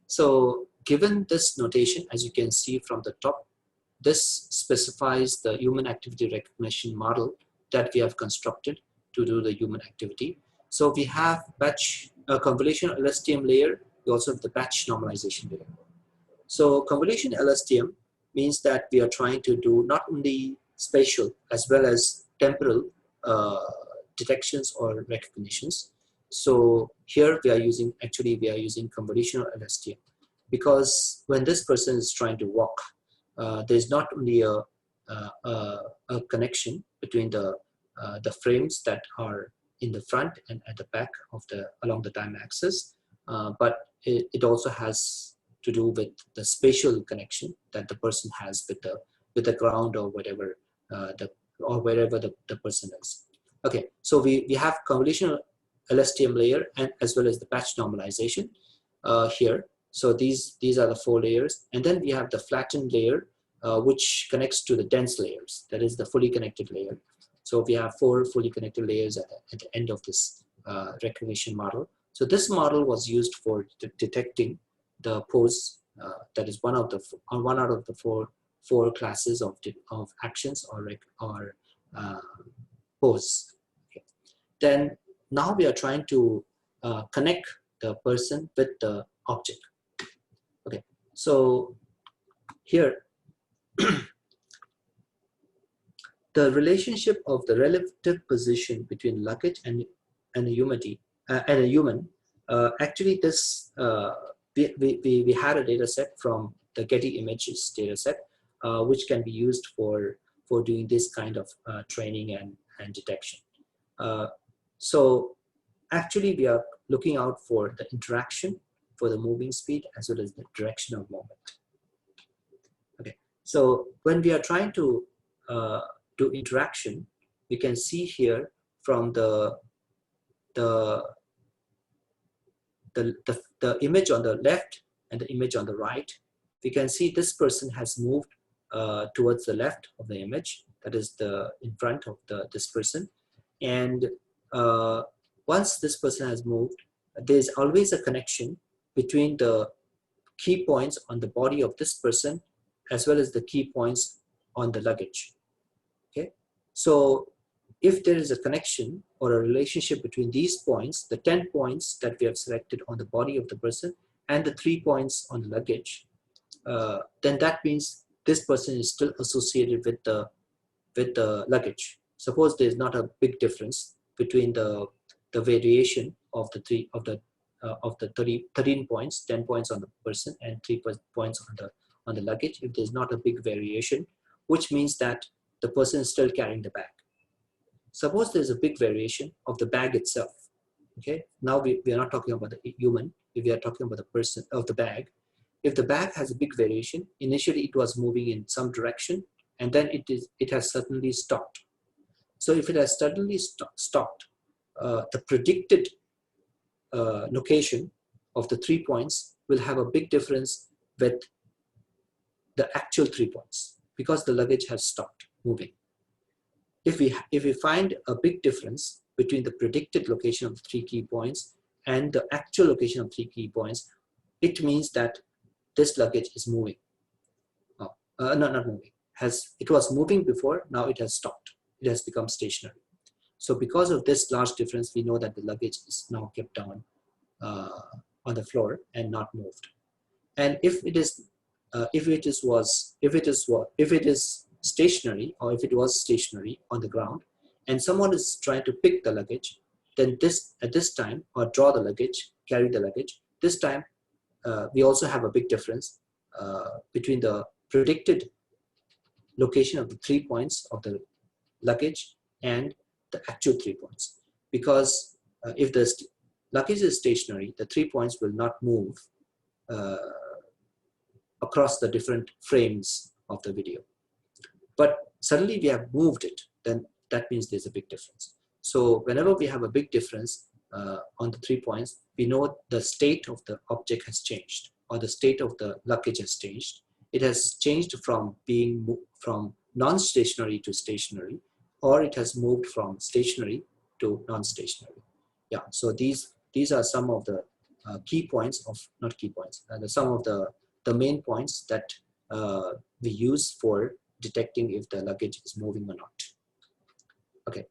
so given this notation, as you can see from the top, this specifies the human activity recognition model that we have constructed to do the human activity. So we have batch convolutional LSTM layer, we also have the batch normalization layer. So convolutional LSTM means that we are trying to do not only spatial as well as temporal detections or recognitions. So here we are using, actually we are using convolutional LSTM, because when this person is trying to walk, there's not only a connection between the frames that are in the front and at the back of along the time axis, but it also has to do with the spatial connection that the person has with the ground or whatever wherever the person is. Okay, so we have convolutional LSTM layer and as well as the batch normalization here. So these are the 4 layers, and then we have the flattened layer which connects to the dense layers, that is the fully connected layer. So we have 4 fully connected layers at the end of this recognition model. So this model was used for detecting the pose, that is one out of the four classes of actions or pose. Okay. Then now we are trying to connect the person with the object. Okay, so here the relationship of the relative position between luggage and a human. Actually, this we had a data set from the Getty Images data set, which can be used for doing this kind of training and detection. So actually, we are looking out for the interaction, for the moving speed, as well as the direction of movement. Okay, so when we are trying to do interaction, we can see here from the image on the left and the image on the right, we can see this person has moved towards the left of the image, that is in front of this person. And once this person has moved, there's always a connection between the key points on the body of this person as well as the key points on the luggage. Okay, so if there is a connection or a relationship between these points, the 10 points that we have selected on the body of the person and the 3 points on the luggage, then that means this person is still associated with the luggage. Suppose there's not a big difference between the variation of the 13 points, 10 points on the person and 3 points on the luggage. If there's not a big variation, which means that the person is still carrying the bag. Suppose there's a big variation of the bag itself, Okay, now we are not talking about the human, we are talking about the person of the bag. If the bag has a big variation, initially it was moving in some direction, and then it has suddenly stopped. So if it has suddenly stopped, the predicted location of the 3 points will have a big difference with the actual 3 points because the luggage has stopped moving. If we find a big difference between the predicted location of the 3 key points and the actual location of 3 key points, it means that this luggage is moving. Not moving. It was moving before, now it has stopped. It has become stationary. So because of this large difference, we know that the luggage is now kept down on the floor and not moved. And if it is stationary, or if it was stationary on the ground, and someone is trying to pick the luggage, then at this time, or draw the luggage, carry the luggage, this time we also have a big difference between the predicted location of the 3 points of the luggage and the actual 3 points. Because if the luggage is stationary, the 3 points will not move across the different frames of the video. But suddenly we have moved it, then that means there's a big difference. So whenever we have a big difference on the 3 points, we know the state of the object has changed, or the state of the luggage has changed. It has changed from from non-stationary to stationary, or it has moved from stationary to non-stationary. Yeah, so these are some of the key points of, not key points, some of the main points that we use for detecting if the luggage is moving or not. Okay.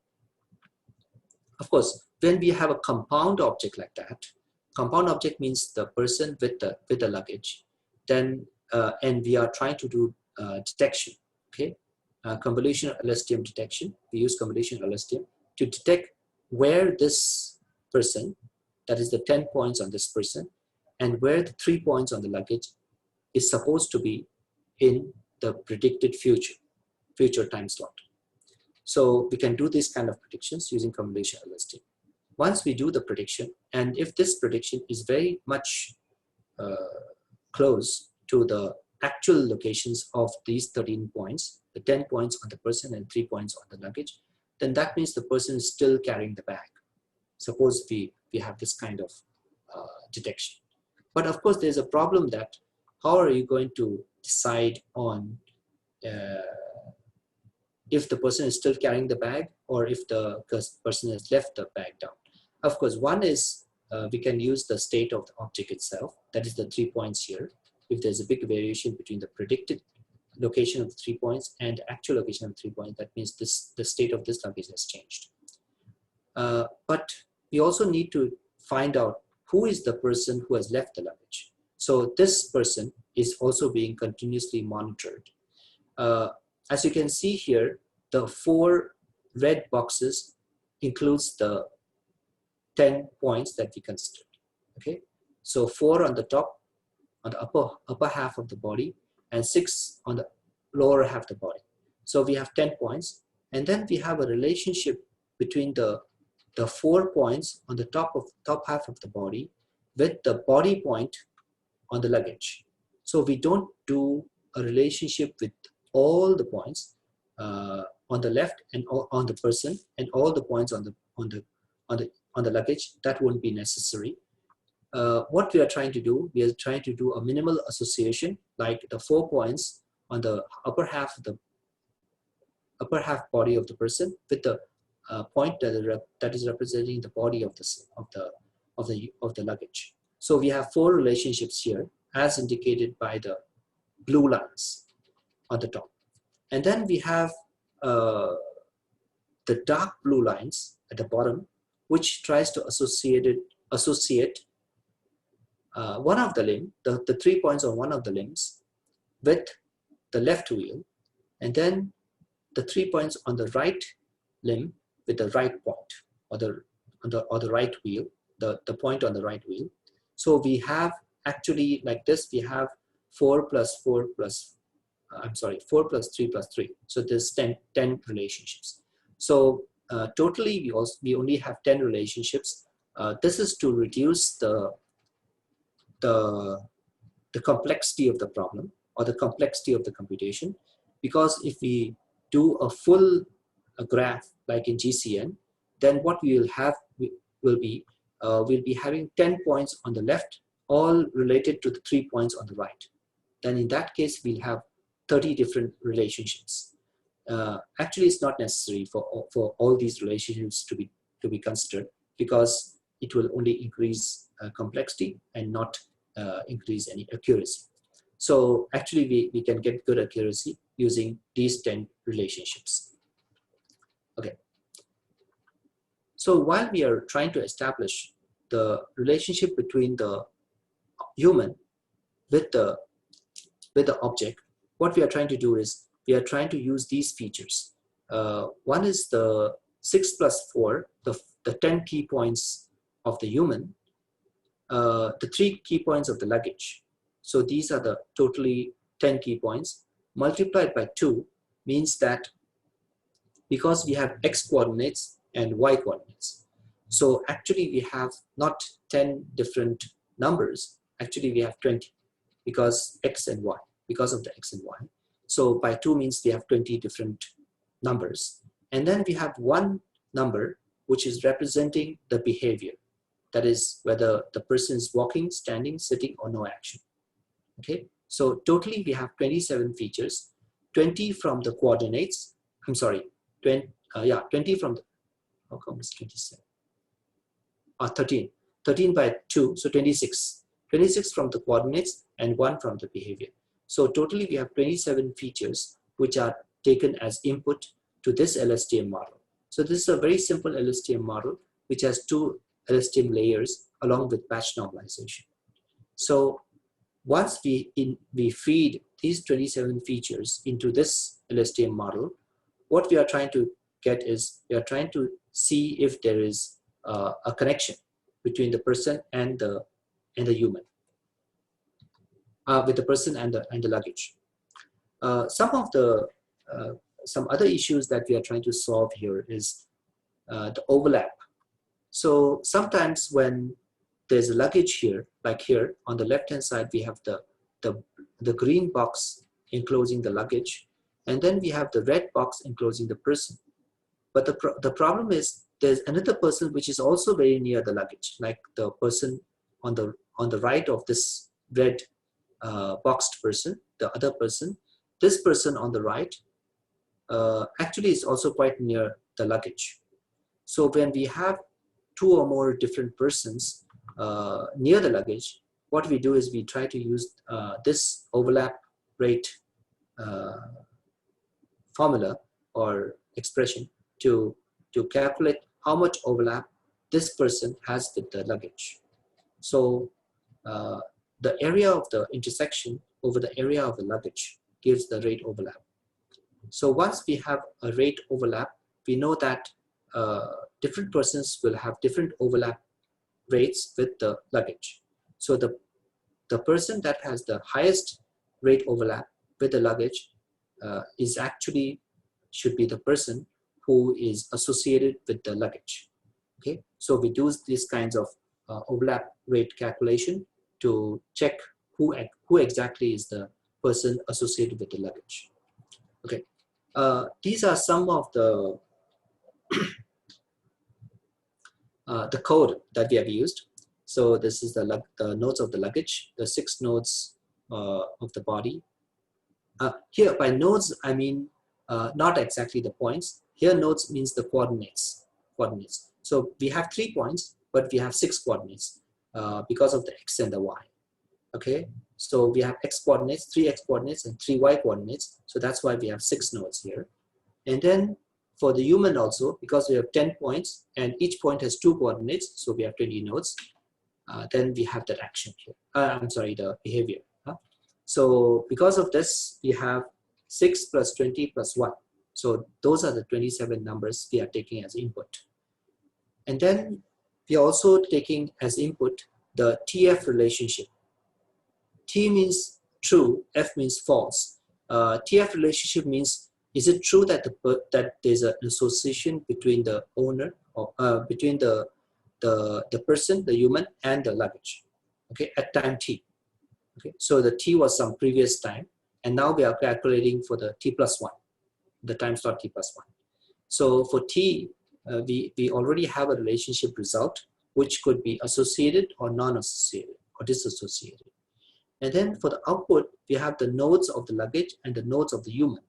Of course, when we have a compound object like that, compound object means the person with the luggage, then and we are trying to do detection. Okay, convolutional LSTM detection. We use convolutional LSTM to detect where this person, that is the 10 points on this person, and where the 3 points on the luggage is supposed to be in the predicted future time slot. So we can do this kind of predictions using convolutional LSTM. Once we do the prediction, and if this prediction is very much close to the actual locations of these 13 points, the 10 points on the person and 3 points on the luggage, then that means the person is still carrying the bag. Suppose we have this kind of detection. But of course, there's a problem that how are you going to decide on if the person is still carrying the bag or if the person has left the bag down? Of course, one is we can use the state of the object itself, that is the 3 points here. If there's a big variation between the predicted location of the 3 points and actual location of the 3 points, that means the state of this luggage has changed. But we also need to find out who is the person who has left the luggage. So this person is also being continuously monitored. As you can see here, the 4 red boxes includes the 10 points that we considered. Okay, so 4 on the top, on the upper half of the body, and 6 on the lower half of the body. So we have 10 points, and then we have a relationship between the 4 points on the top half of the body with the body point on the luggage. So we don't do a relationship with all the points on the left and on the person and all the points on the luggage. That won't be necessary. What we are trying to do, we are trying to do a minimal association, like the 4 points on the upper half body of the person with the point that is representing the body of the luggage. So we have 4 relationships here, as indicated by the blue lines on the top, and then we have the dark blue lines at the bottom, which tries to associate one of the limb, the 3 points on one of the limbs with the left wheel, and then the 3 points on the right limb with the right point, or the right wheel, the point on the right wheel. So we have actually, like this, we have 4 plus 3 plus 3. So there's 10 relationships. So totally we only have 10 relationships This is to reduce the complexity of the problem or the complexity of the computation, because if we do a full graph like in GCN, then what we will have will be we'll be having 10 points on the left, all related to the 3 points on the right. Then in that case, we'll have 30 different relationships. Actually, it's not necessary for all these relationships to be considered, because it will only increase complexity and not increase any accuracy. So actually, we can get good accuracy using these 10 relationships. Okay. So while we are trying to establish the relationship between the human with the object, what we are trying to do is we are trying to use these features. One is the 6 plus 4, the 10 key points of the human, the 3 key points of the luggage. So these are the totally 10 key points. Multiplied by 2 means that because we have x coordinates and y coordinates, so actually we have not 10 different numbers, actually we have 20, because x and y, because of the x and y. So by 2 means we have 20 different numbers. And then we have one number which is representing the behavior. That is whether the person is walking, standing, sitting, or no action. Okay, so totally we have 27 features, 20 from the coordinates. I'm sorry, 20 from the, how come it's 27? 13. 13 by 2, so 26. 26 from the coordinates and 1 from the behavior. So totally we have 27 features which are taken as input to this LSTM model. So this is a very simple LSTM model which has 2 LSTM layers along with batch normalization. So once we feed these 27 features into this LSTM model, what we are trying to get is we are trying to see if there is a connection between the person and the human, with the person and the luggage. Some other issues that we are trying to solve here is the overlap. So sometimes when there's a luggage here, like here on the left hand side, we have the green box enclosing the luggage, and then we have the red box enclosing the person. But the problem is there's another person which is also very near the luggage, like the person on the right of this red boxed person, the other person. This person on the right actually is also quite near the luggage. So when we have 2 or more different persons near the luggage, what we do is we try to use this overlap rate formula or expression to calculate how much overlap this person has with the luggage. So the area of the intersection over the area of the luggage gives the rate overlap. So once we have a rate overlap, we know that different persons will have different overlap rates with the luggage. So the person that has the highest rate overlap with the luggage is actually should be the person who is associated with the luggage. Okay, so we do these kinds of overlap rate calculation to check who exactly is the person associated with the luggage. Okay, these are some of the the code that we have used. So this is the nodes of the luggage, the 6 nodes of the body. Here by nodes, I mean not exactly the points. Here nodes means the coordinates. So we have 3 points, but we have 6 coordinates because of the x and the y. Okay, so we have x coordinates, 3 x coordinates, and 3 y coordinates. So that's why we have 6 nodes here. And then for the human also, because we have 10 points and each point has 2 coordinates, so we have 20 nodes. Then we have that action here. I'm sorry, the behavior. So because of this, we have 6 plus 20 plus 1. So those are the 27 numbers we are taking as input. And then we are also taking as input the TF relationship. T means true, F means false. TF relationship means, is it true that that there's an association between the owner or between the the person, the human, and the luggage, okay, at time t. Okay, so the t was some previous time, and now we are calculating for the t plus 1, the time slot t plus 1. So for t, we already have a relationship result, which could be associated or non-associated or disassociated. And then for the output, we have the nodes of the luggage and the nodes of the human.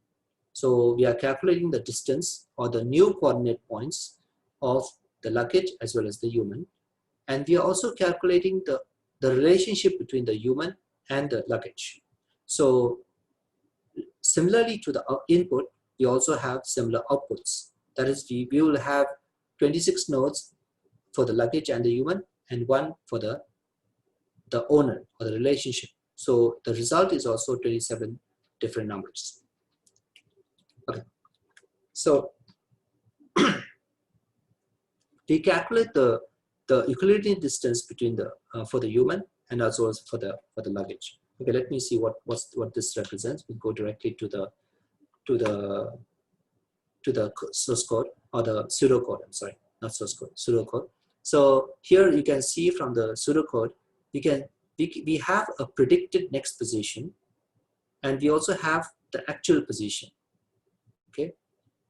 So we are calculating the distance or the new coordinate points of the luggage as well as the human. And we are also calculating the relationship between the human and the luggage. So similarly to the input, we also have similar outputs. That is, we will have 26 nodes for the luggage and the human, and 1 for the owner or the relationship. So the result is also 27 different numbers. Okay, so we calculate the equilibrium distance between the for the human and also for the luggage. Okay, let me see what this represents. We go directly to the source code or the pseudocode. I'm sorry, not source code, pseudocode. So here you can see from the pseudocode, we have a predicted next position, and we also have the actual position. Okay,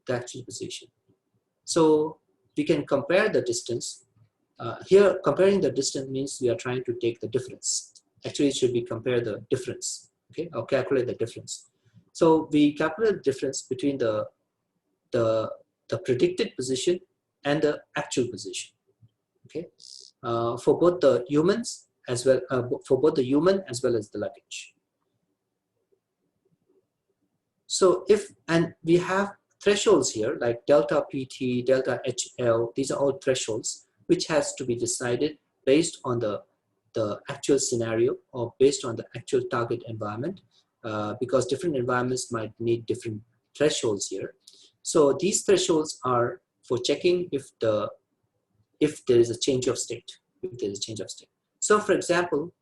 the actual position. So we can compare the distance. Here, comparing the distance means we are trying to take the difference. Actually, it should be compare the difference. Okay, or calculate the difference. So we calculate the difference between the predicted position and the actual position. Okay, for both the humans as well, for both the human as well as the luggage. So and we have thresholds here like delta PT, delta HL. These are all thresholds which has to be decided based on the actual scenario or based on the actual target environment, because different environments might need different thresholds here. So these thresholds are for checking if there is a change of state. So for example,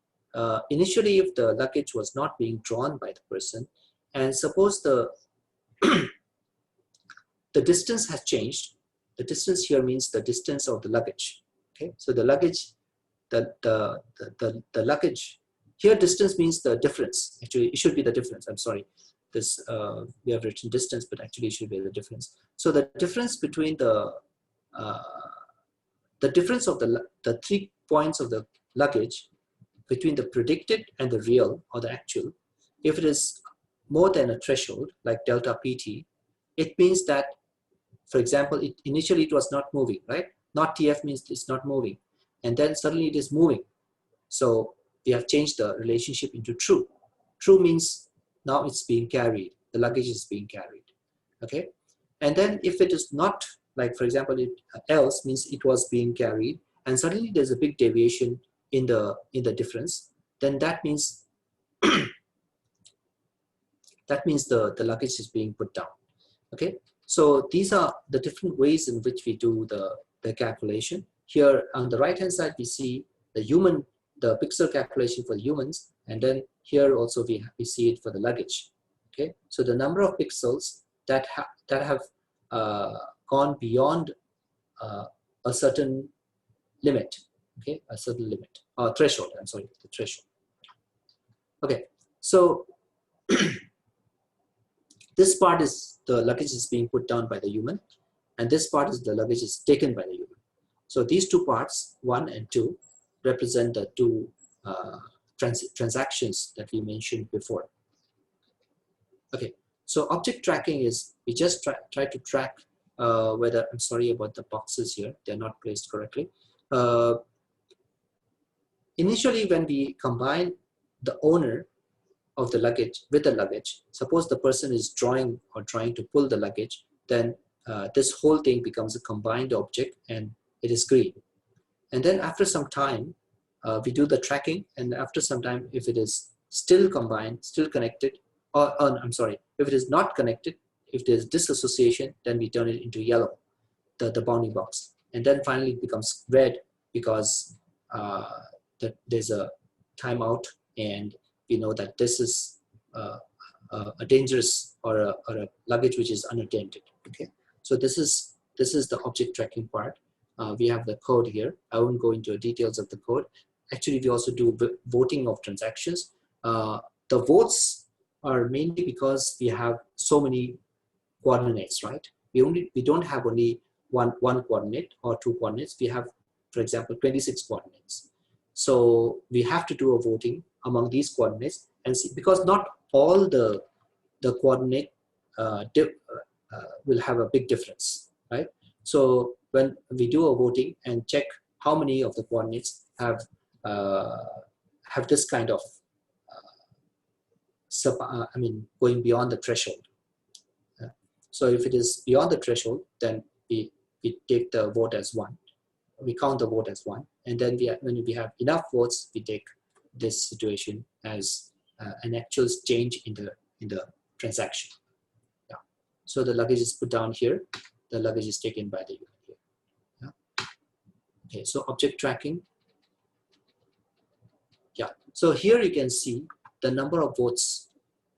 initially if the luggage was not being drawn by the person, and suppose the distance has changed. The distance here means the distance of the luggage. Okay, so the luggage, the luggage here, distance means the difference. Actually, it should be the difference. I'm sorry. This we have written distance, but actually it should be the difference. So the difference between the difference of the 3 points of the luggage between the predicted and the real or the actual, if it is more than a threshold like delta PT, it means that, for example, initially it was not moving, right? Not TF means it's not moving, and then suddenly it is moving. So we have changed the relationship into true. True means now it's being carried. The luggage is being carried. Okay, and then if it is not, like for example, else means it was being carried, and suddenly there's a big deviation in the difference. Then that means the luggage is being put down. Okay, so these are the different ways in which we do the calculation. Here on the right hand side we see the pixel calculation for humans, and then here also we see it for the luggage. Okay, so the number of pixels that have gone beyond a certain limit. Okay, a certain limit or threshold. I'm sorry, the threshold. Okay, so this part is the luggage is being put down by the human, and this part is the luggage is taken by the human. So these two parts, 1 and 2, represent the two transactions that we mentioned before. Okay, so object tracking is we just try to track whether, I'm sorry about the boxes here, they're not placed correctly. Initially, when we combine the owner of the luggage with the luggage, suppose the person is drawing or trying to pull the luggage, then this whole thing becomes a combined object and it is green. And then after some time, we do the tracking, and after some time, if it is still combined, still connected, or I'm sorry, if it is not connected, if there's disassociation, then we turn it into yellow, the bounding box. And then finally it becomes red because there's a timeout, and we know that this is a dangerous or a luggage which is unattended. Okay, so this is the object tracking part. we have the code here. I won't go into the details of the code. Actually, we also do voting of transactions. The votes are mainly because we have so many coordinates, right? We don't have only one coordinate or 2 coordinates. We have, for example, 26 coordinates. So we have to do a voting among these coordinates and see, because not all the coordinate will have a big difference, right? So when we do a voting and check how many of the coordinates have this kind of going beyond the threshold. So if it is beyond the threshold, then we take the vote as 1. We count the vote as 1, and then when we have enough votes, we take this situation as an actual change in the transaction. Yeah. So the luggage is put down here. The luggage is taken by the human here. Yeah. Okay. So object tracking. Yeah. So here you can see the number of votes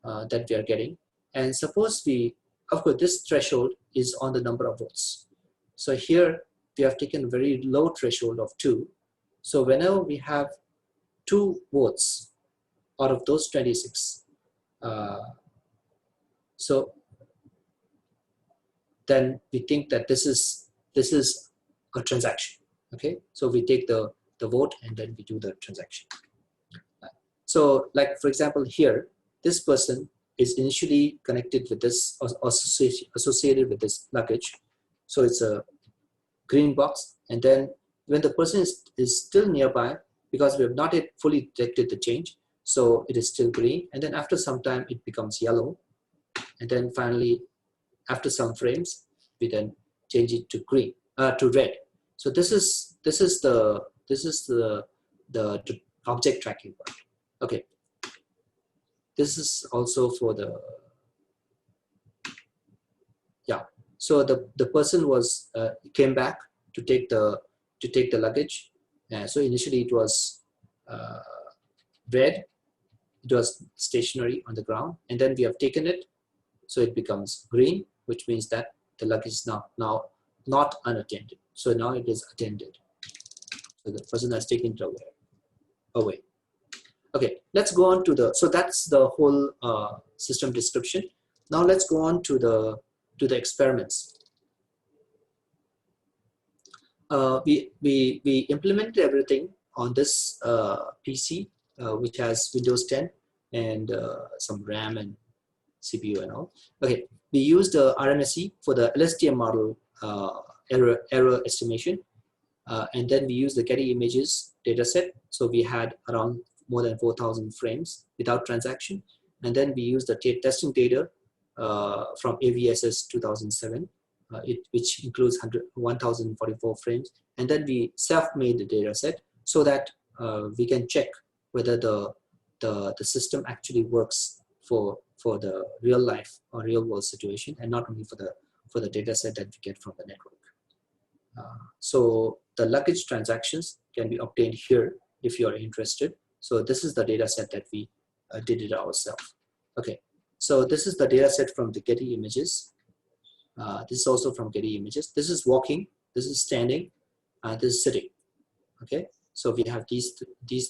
that we are getting, and suppose of course, this threshold is on the number of votes. So here we have taken a very low threshold of 2. So whenever we have 2 votes out of those 26, so then we think that this is a transaction. Okay, so we take the vote and then we do the transaction. So like for example here, this person is initially connected with this or associated with this luggage. So it's a green box, and then when the person is still nearby, because we have not yet fully detected the change, so it is still green, and then after some time it becomes yellow, and then finally after some frames we then change it to green to red. So this is the object tracking part. Okay, this is also for the so the person was came back to take the luggage. So initially it was red, it was stationary on the ground, and then we have taken it, so it becomes green, which means that the luggage is now not unattended. So now it is attended. So the person has taken it away. Okay, let's go on to so that's the whole system description. Now let's go on to the experiments. We implemented everything on this PC, which has Windows 10 and some RAM and CPU and all. Okay, we used RMSE for the LSTM model error estimation, and then we used the Getty Images dataset. So we had around more than 4,000 frames without transaction, and then we used the testing data from AVSS 2007, which includes 1,044 frames, and then we self-made the data set so that we can check whether the system actually works for the real life or real world situation, and not only for the data set that we get from the network. So the luggage transactions can be obtained here if you are interested. So this is the data set that we did it ourselves. Okay, so this is the data set from the Getty Images. This is also from Getty Images. This is walking, this is standing, this is sitting. Okay, so we have these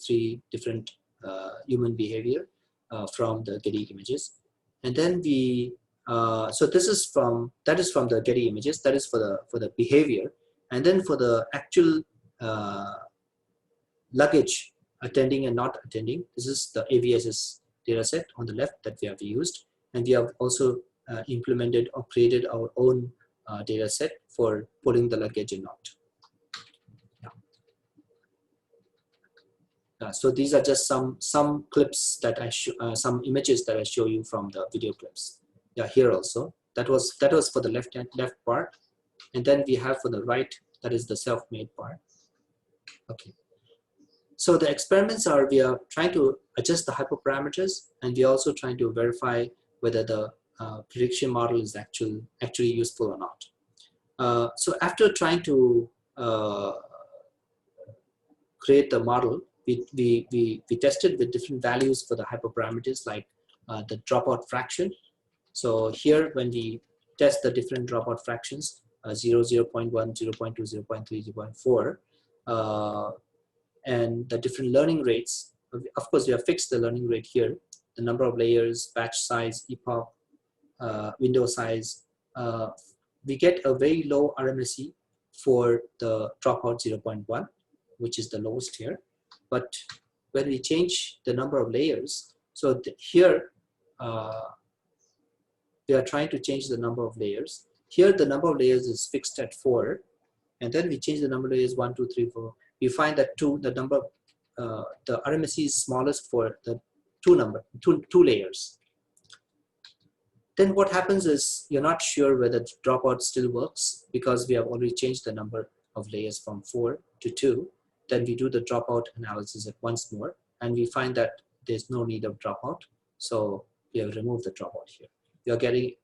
3 different human behavior from the Getty Images, and then we so that is from the Getty Images. That is for the behavior, and then for the actual luggage attending and not attending, this is the AVSS dataset on the left that we have used, and we have also implemented or created our own data set for putting the luggage or not. So these are just some clips that some images that I show you from the video clips. Yeah, here also that was for the left part, and then we have for the right, that is the self-made part. Okay. So the experiments are, we are trying to adjust the hyperparameters, and we are also trying to verify whether the prediction model is actually useful or not. So after trying to create the model, we tested with different values for the hyperparameters, like the dropout fraction. So here, when we test the different dropout fractions, 0, 0.1, 0.2, 0.3, 0.4, and the different learning rates. Of course, we have fixed the learning rate here, the number of layers, batch size, epoch, window size. We get a very low RMSE for the dropout 0.1, which is the lowest here. But when we change the number of layers, so here we are trying to change the number of layers. Here the number of layers is fixed at 4, and then we change the number of layers 1, 2, 3, 4. We find that the RMSE is smallest for the two layers. Then what happens is you're not sure whether dropout still works because we have already changed the number of layers from 4 to 2. Then we do the dropout analysis at once more, and we find that there's no need of dropout. So we have removed the dropout here. You're getting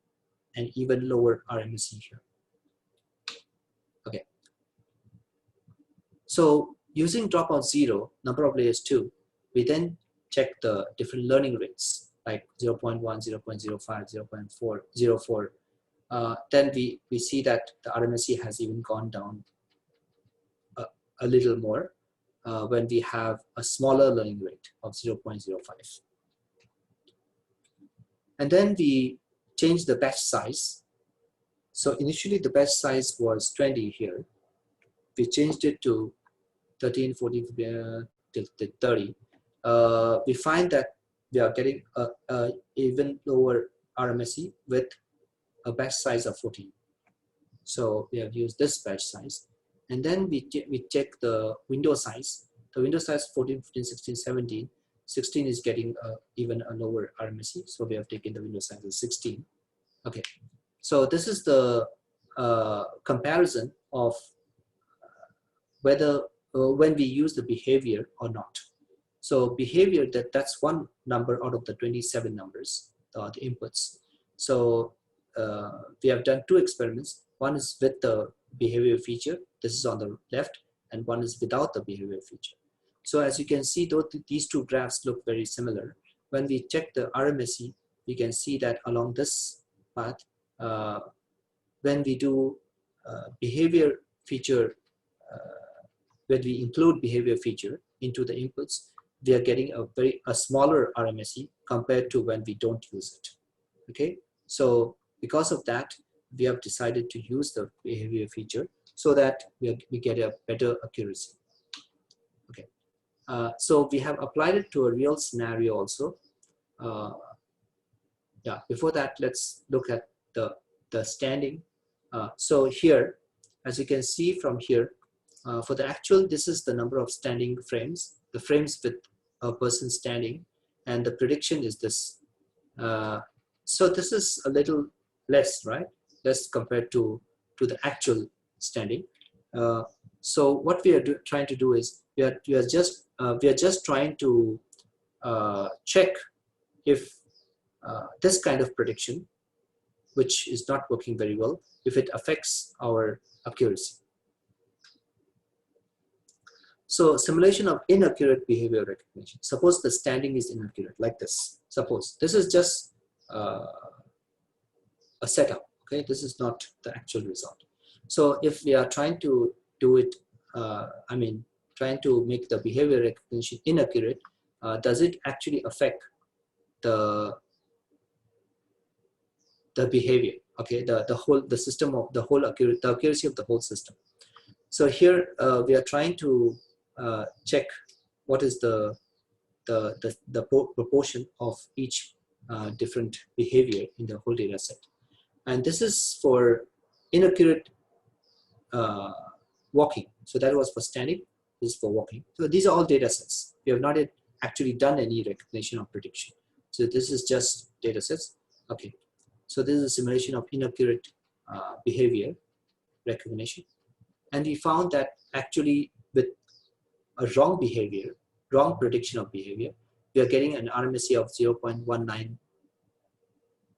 an even lower RMSE here. Okay. So using dropout 0, number of layers 2, we then check the different learning rates like 0.1, 0.05, 0.4, 0.4. Then we see that the RMSE has even gone down a little more when we have a smaller learning rate of 0.05. And then we change the batch size. So initially the batch size was 20 here. We changed it to 13, 14, till 30. We find that we are getting a even lower RMSE with a batch size of 14. So we have used this batch size. And then we check the window size. The window size 14, 15, 16, 17. 16 is getting even a lower RMSE. So we have taken the window size as 16. Okay. So this is the comparison of whether when we use the behavior or not. So behavior, that's one number out of the 27 numbers, the inputs. So we have done 2 experiments. One is with the behavior feature. This is on the left, and one is without the behavior feature. So as you can see, though these 2 graphs look very similar, when we check the RMSE, we can see that along this path, when we do behavior feature, when we include behavior feature into the inputs, we are getting a smaller RMSE compared to when we don't use it. Okay, so because of that, we have decided to use the behavior feature so that we get a better accuracy. Okay, so we have applied it to a real scenario also. Yeah, before that, let's look at the standing. So here, as you can see from here, for the actual, this is the number of standing frames, the frames with a person standing, and the prediction is this. So this is a little less, right? Less compared to the actual standing. So what we are trying to do is we are just trying to check if this kind of prediction, which is not working very well, if it affects our accuracy. So simulation of inaccurate behavior recognition. Suppose the standing is inaccurate, like this. Suppose this is just a setup. Okay, this is not the actual result. So if we are trying to do it, trying to make the behavior recognition inaccurate, does it actually affect the behavior? Okay, the system of the accuracy of the whole system. So here we are trying to check what is the proportion of each different behavior in the whole data set. And this is for inaccurate walking. So that was for standing, this is for walking. So these are all data sets. We have not yet actually done any recognition or prediction. So this is just data sets. Okay, so this is a simulation of inaccurate behavior recognition. And we found that actually with a wrong behavior, wrong prediction of behavior, we are getting an RMSE of 0.19,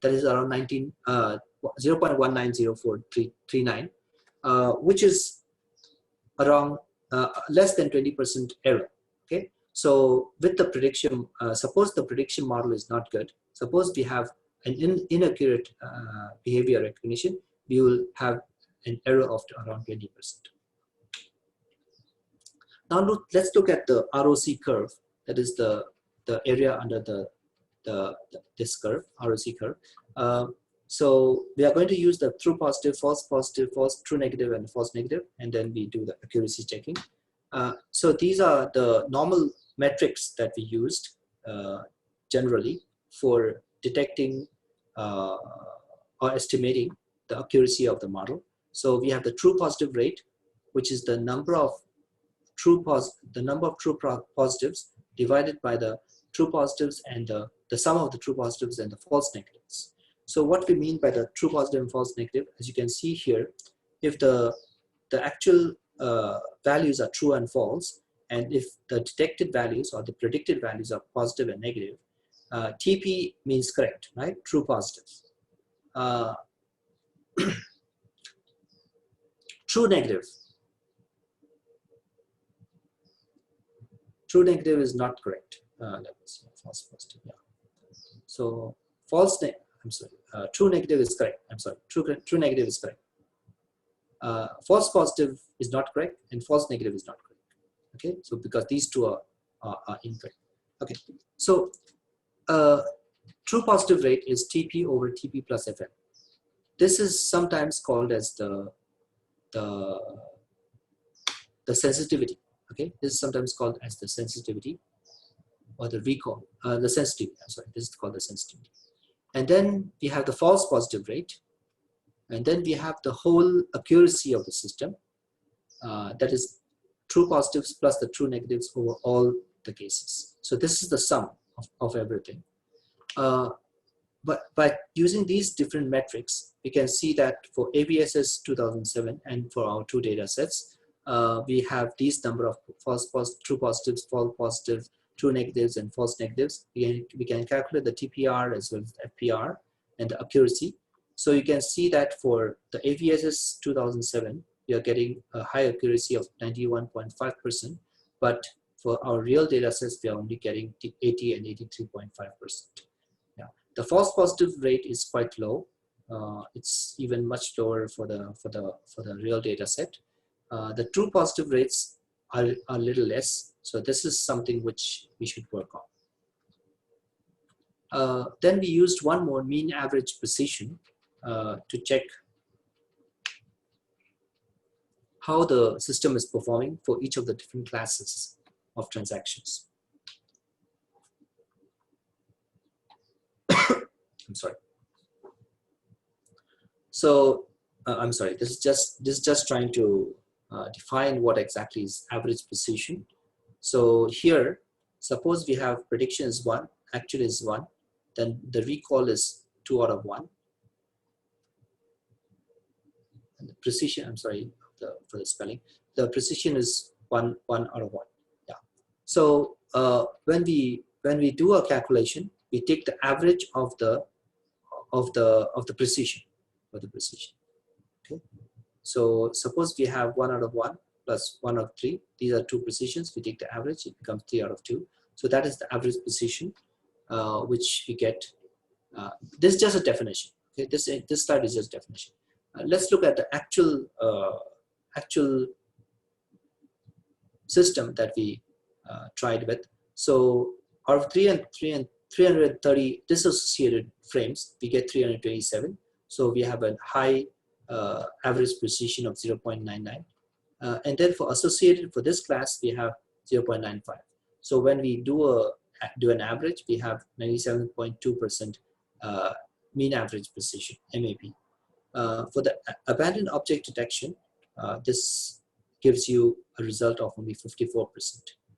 that is around 0.190439, which is around less than 20% error. Okay, so with the prediction, suppose the prediction model is not good, suppose we have an inaccurate behavior recognition, we will have an error of around 20%. Now let's look at the ROC curve. That is the area under this curve, ROC curve. So we are going to use the true positive, false, true negative, and false negative, and then we do the accuracy checking. So these are the normal metrics that we used generally for detecting or estimating the accuracy of the model. So we have the true positive rate, which is the number of true positives divided by the true positives and the sum of the true positives and the false negatives. So what we mean by the true positive and false negative, as you can see here, if the actual values are true and false, and if the detected values or the predicted values are positive and negative, TP means correct, right? True positive. True negative. True negative is not correct. Let me see, false positive. Yeah. So true negative is correct. I'm sorry. True negative is correct. False positive is not correct, and false negative is not correct. Okay. So because these two are incorrect. Okay. So true positive rate is TP over TP plus FM. This is sometimes called as the sensitivity. Okay, this is sometimes called as the sensitivity or the recall, the sensitivity. I'm sorry, this is called the sensitivity. And then we have the false positive rate, and then we have the whole accuracy of the system. That is true positives plus the true negatives over all the cases. So this is the sum of everything. But by using these different metrics, we can see that for ABSS 2007 and for our two data sets, we have these number of true positives, false positives, true negatives, and false negatives. We can calculate the TPR as well as FPR and the accuracy. So you can see that for the ABSS 2007, we are getting a high accuracy of 91.5%, but for our real data sets, we are only getting 80 and 83.5%. Yeah, the false positive rate is quite low. It's even much lower for the real data set. The true positive rates are a little less. So this is something which we should work on. Then we used one more, mean average precision, to check how the system is performing for each of the different classes of transactions. I'm sorry. So I'm sorry. This is just trying to define what exactly is average precision. So here, suppose we have prediction is 1, actual is 1, then the recall is 2 out of 1. And the precision, I'm sorry for the spelling, the precision is 1 out of 1. Yeah. So when we do a calculation, we take the average of the precision for the precision. Okay. So suppose we have 1 out of 1 plus 1 out of 3. These are two precisions. We take the average, it becomes 3 out of 2. So that is the average precision, which we get. This is just a definition. Okay, this slide is just definition. Let's look at the actual system that we tried with. So out of 330 dissociated frames, we get 327. So we have a high average precision of 0.99. And then for associated for this class, we have 0.95. So when we do an average, we have 97.2% mean average precision, MAP. For the abandoned object detection, this gives you a result of only 54%.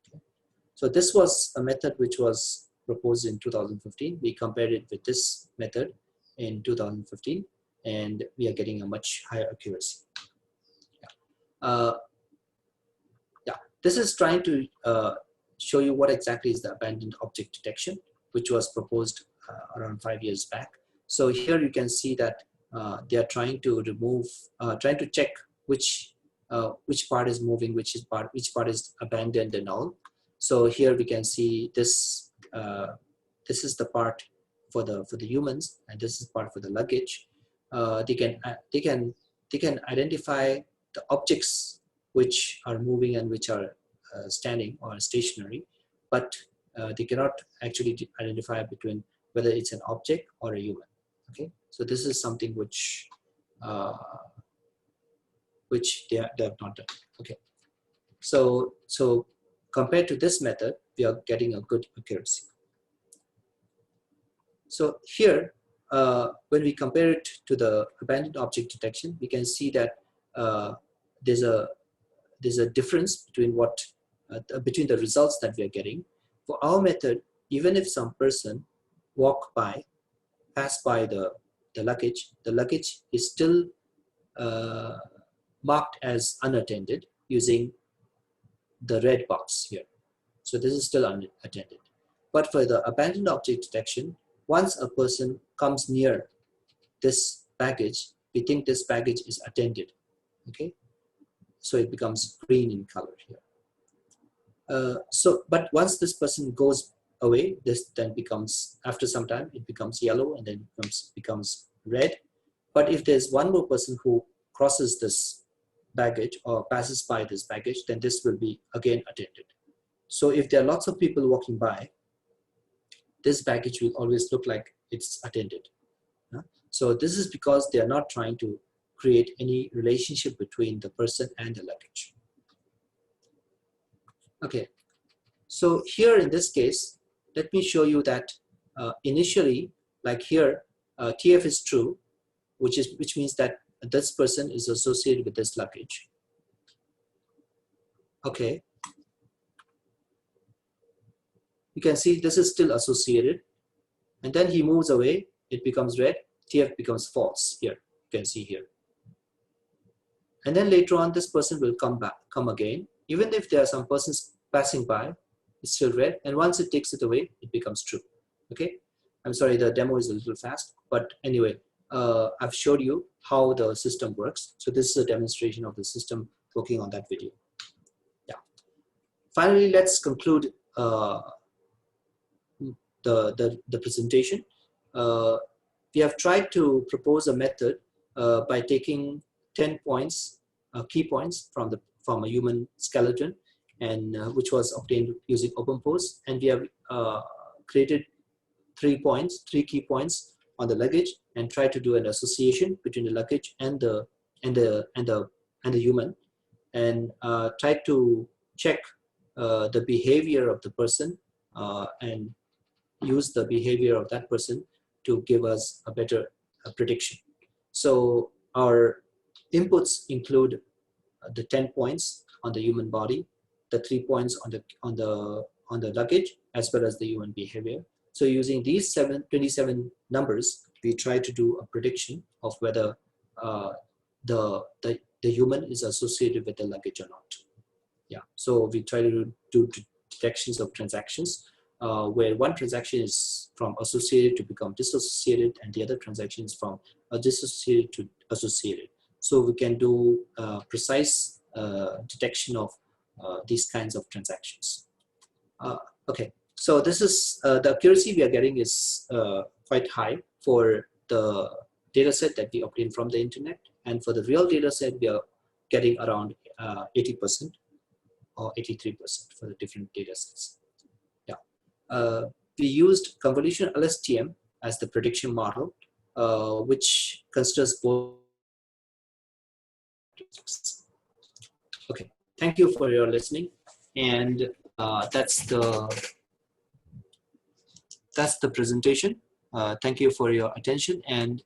Okay. So this was a method which was proposed in 2015. We compared it with this method in 2015, and we are getting a much higher accuracy. Yeah. This is trying to show you what exactly is the abandoned object detection, which was proposed around 5 years back. So here you can see that they are trying to remove, trying to check which part is moving, which part is abandoned and all. So here we can see this. This is the part for the humans, and this is part for the luggage. They can they can identify the objects which are moving and which are standing or stationary, but they cannot actually identify between whether it's an object or a human. Okay, so this is something which they have not done. Okay, so compared to this method, we are getting a good accuracy. So here, when we compare it to the abandoned object detection, we can see that there's a difference between between the results that we are getting. For our method, even if some person pass by the luggage is still marked as unattended using the red box here. So this is still unattended. But for the abandoned object detection, once a person comes near this baggage, we think this baggage is attended. Okay, so it becomes green in color here. But once this person goes away, this then becomes, after some time, it becomes yellow and then becomes red. But if there's one more person who crosses this baggage or passes by this baggage, then this will be again attended. So if there are lots of people walking by, this baggage will always look like it's attended. So this is because they are not trying to create any relationship between the person and the luggage. Okay, so here in this case, let me show you that initially, like here, TF is true, which means that this person is associated with this luggage. Okay, you can see this is still associated, and then he moves away, it becomes red, TF becomes false here, you can see here. And then later on, this person will come again. Even if there are some persons passing by, it's still red, and once it takes it away, it becomes true. Okay, I'm sorry, the demo is a little fast, but anyway, I've showed you how the system works. So this is a demonstration of the system working on that video. Yeah. Finally, let's conclude the presentation. We have tried to propose a method by taking 10 points, key points from a human skeleton, and which was obtained using OpenPose, and we have created 3 key points on the luggage, and try to do an association between the luggage and the human, and try to check the behavior of the person and use the behavior of that person to give us a better prediction. So our inputs include the 10 points on the human body, the 3 points on the luggage, as well as the human behavior. So using these 27 numbers, we try to do a prediction of whether the human is associated with the luggage or not. Yeah. So we try to do detections of transactions where one transaction is from associated to become disassociated, and the other transaction is from dissociated to associated. So we can do precise detection of these kinds of transactions. Okay, so this is the accuracy we are getting is quite high for the data set that we obtained from the internet, and for the real data set we are getting around 80% or 83% for the different data sets. Yeah, we used convolutional LSTM as the prediction model, which considers both. Okay, thank you for your listening, and that's the presentation. Thank you for your attention, and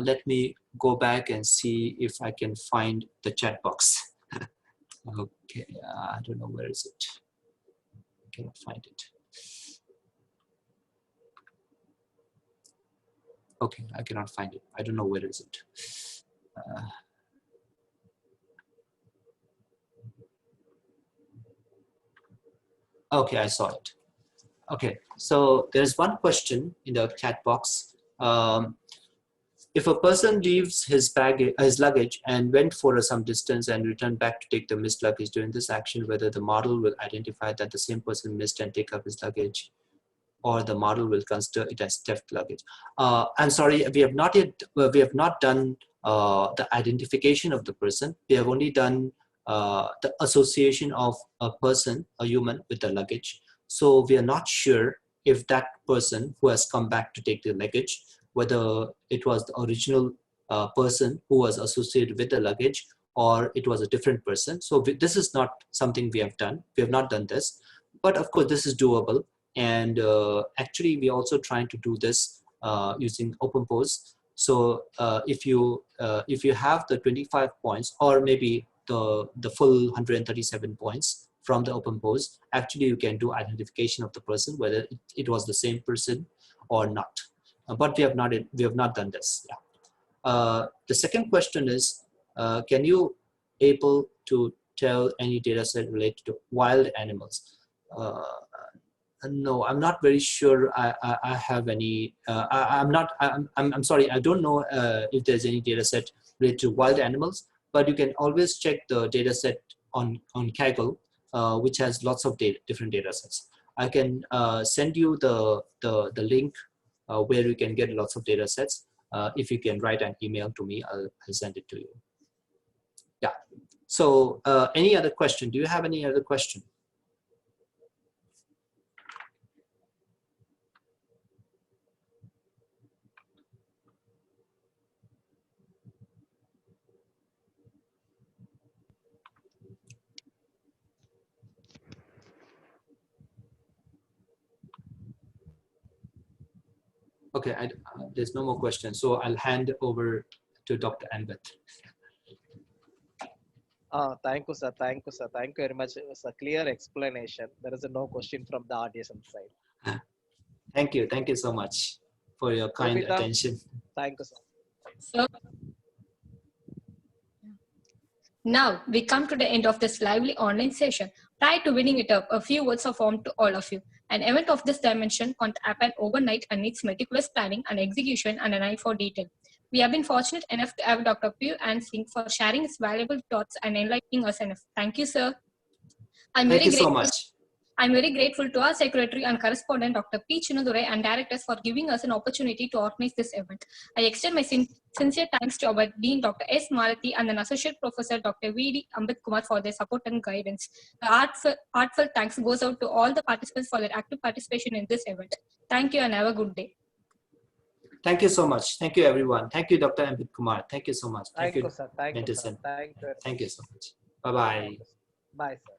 let me go back and see if I can find the chat box. Okay, I don't know, where is it? I cannot find it. Okay, I cannot find it. I don't know, where is it? Okay, I saw it. Okay, so there's one question in the chat box. If a person leaves his luggage and went for some distance and returned back to take the missed luggage during this action, whether the model will identify that the same person missed and take up his luggage or the model will consider it as theft luggage. I'm sorry, we have not done the identification of the person. We have only done the association of a person, a human, with the luggage. So we are not sure if that person who has come back to take the luggage, whether it was the original person who was associated with the luggage, or it was a different person. So this is not something we have done. We have not done this, but of course this is doable. And actually we also trying to do this using OpenPose. So if you have the 25 points, or maybe the full 137 points from the OpenPose, actually you can do identification of the person, whether it was the same person or not. But we have not done this. Yeah. The second question is, can you able to tell any data set related to wild animals? No, I'm not very sure I have any. I'm sorry, I don't know if there's any data set related to wild animals, but you can always check the data set on Kaggle, which has lots of different data sets. I can send you the link where you can get lots of data sets. If you can write an email to me, I'll send it to you. Yeah. So any other question? Do you have any other question? Okay, there's no more questions. So I'll hand over to Dr. Ambeth. Thank you, sir. Thank you, sir. Thank you very much. It was a clear explanation. There is no question from the audience side. Thank you. Thank you so much for your kind attention. Thank you, sir. So, now we come to the end of this lively online session. Prior to winning it up, a few words of warmth to all of you. An event of this dimension can't happen overnight and needs meticulous planning and execution and an eye for detail. We have been fortunate enough to have Dr. V.d.Ambeth Singh for sharing his valuable thoughts and enlightening us enough. Thank you, sir. Thank you so much. I'm very grateful to our secretary and correspondent, Dr. P. Chinudurai, and directors for giving us an opportunity to organize this event. I extend my sincere thanks to our Dean, Dr. S. Marathi, and an Associate Professor, Dr. V.d.Ambeth Kumar, for their support and guidance. The heartfelt thanks goes out to all the participants for their active participation in this event. Thank you and have a good day. Thank you so much. Thank you, everyone. Thank you, Dr. Ambeth Kumar. Thank you so much. Thank you, sir. Thank you, sir. Thank you so much. Bye-bye. Bye, sir.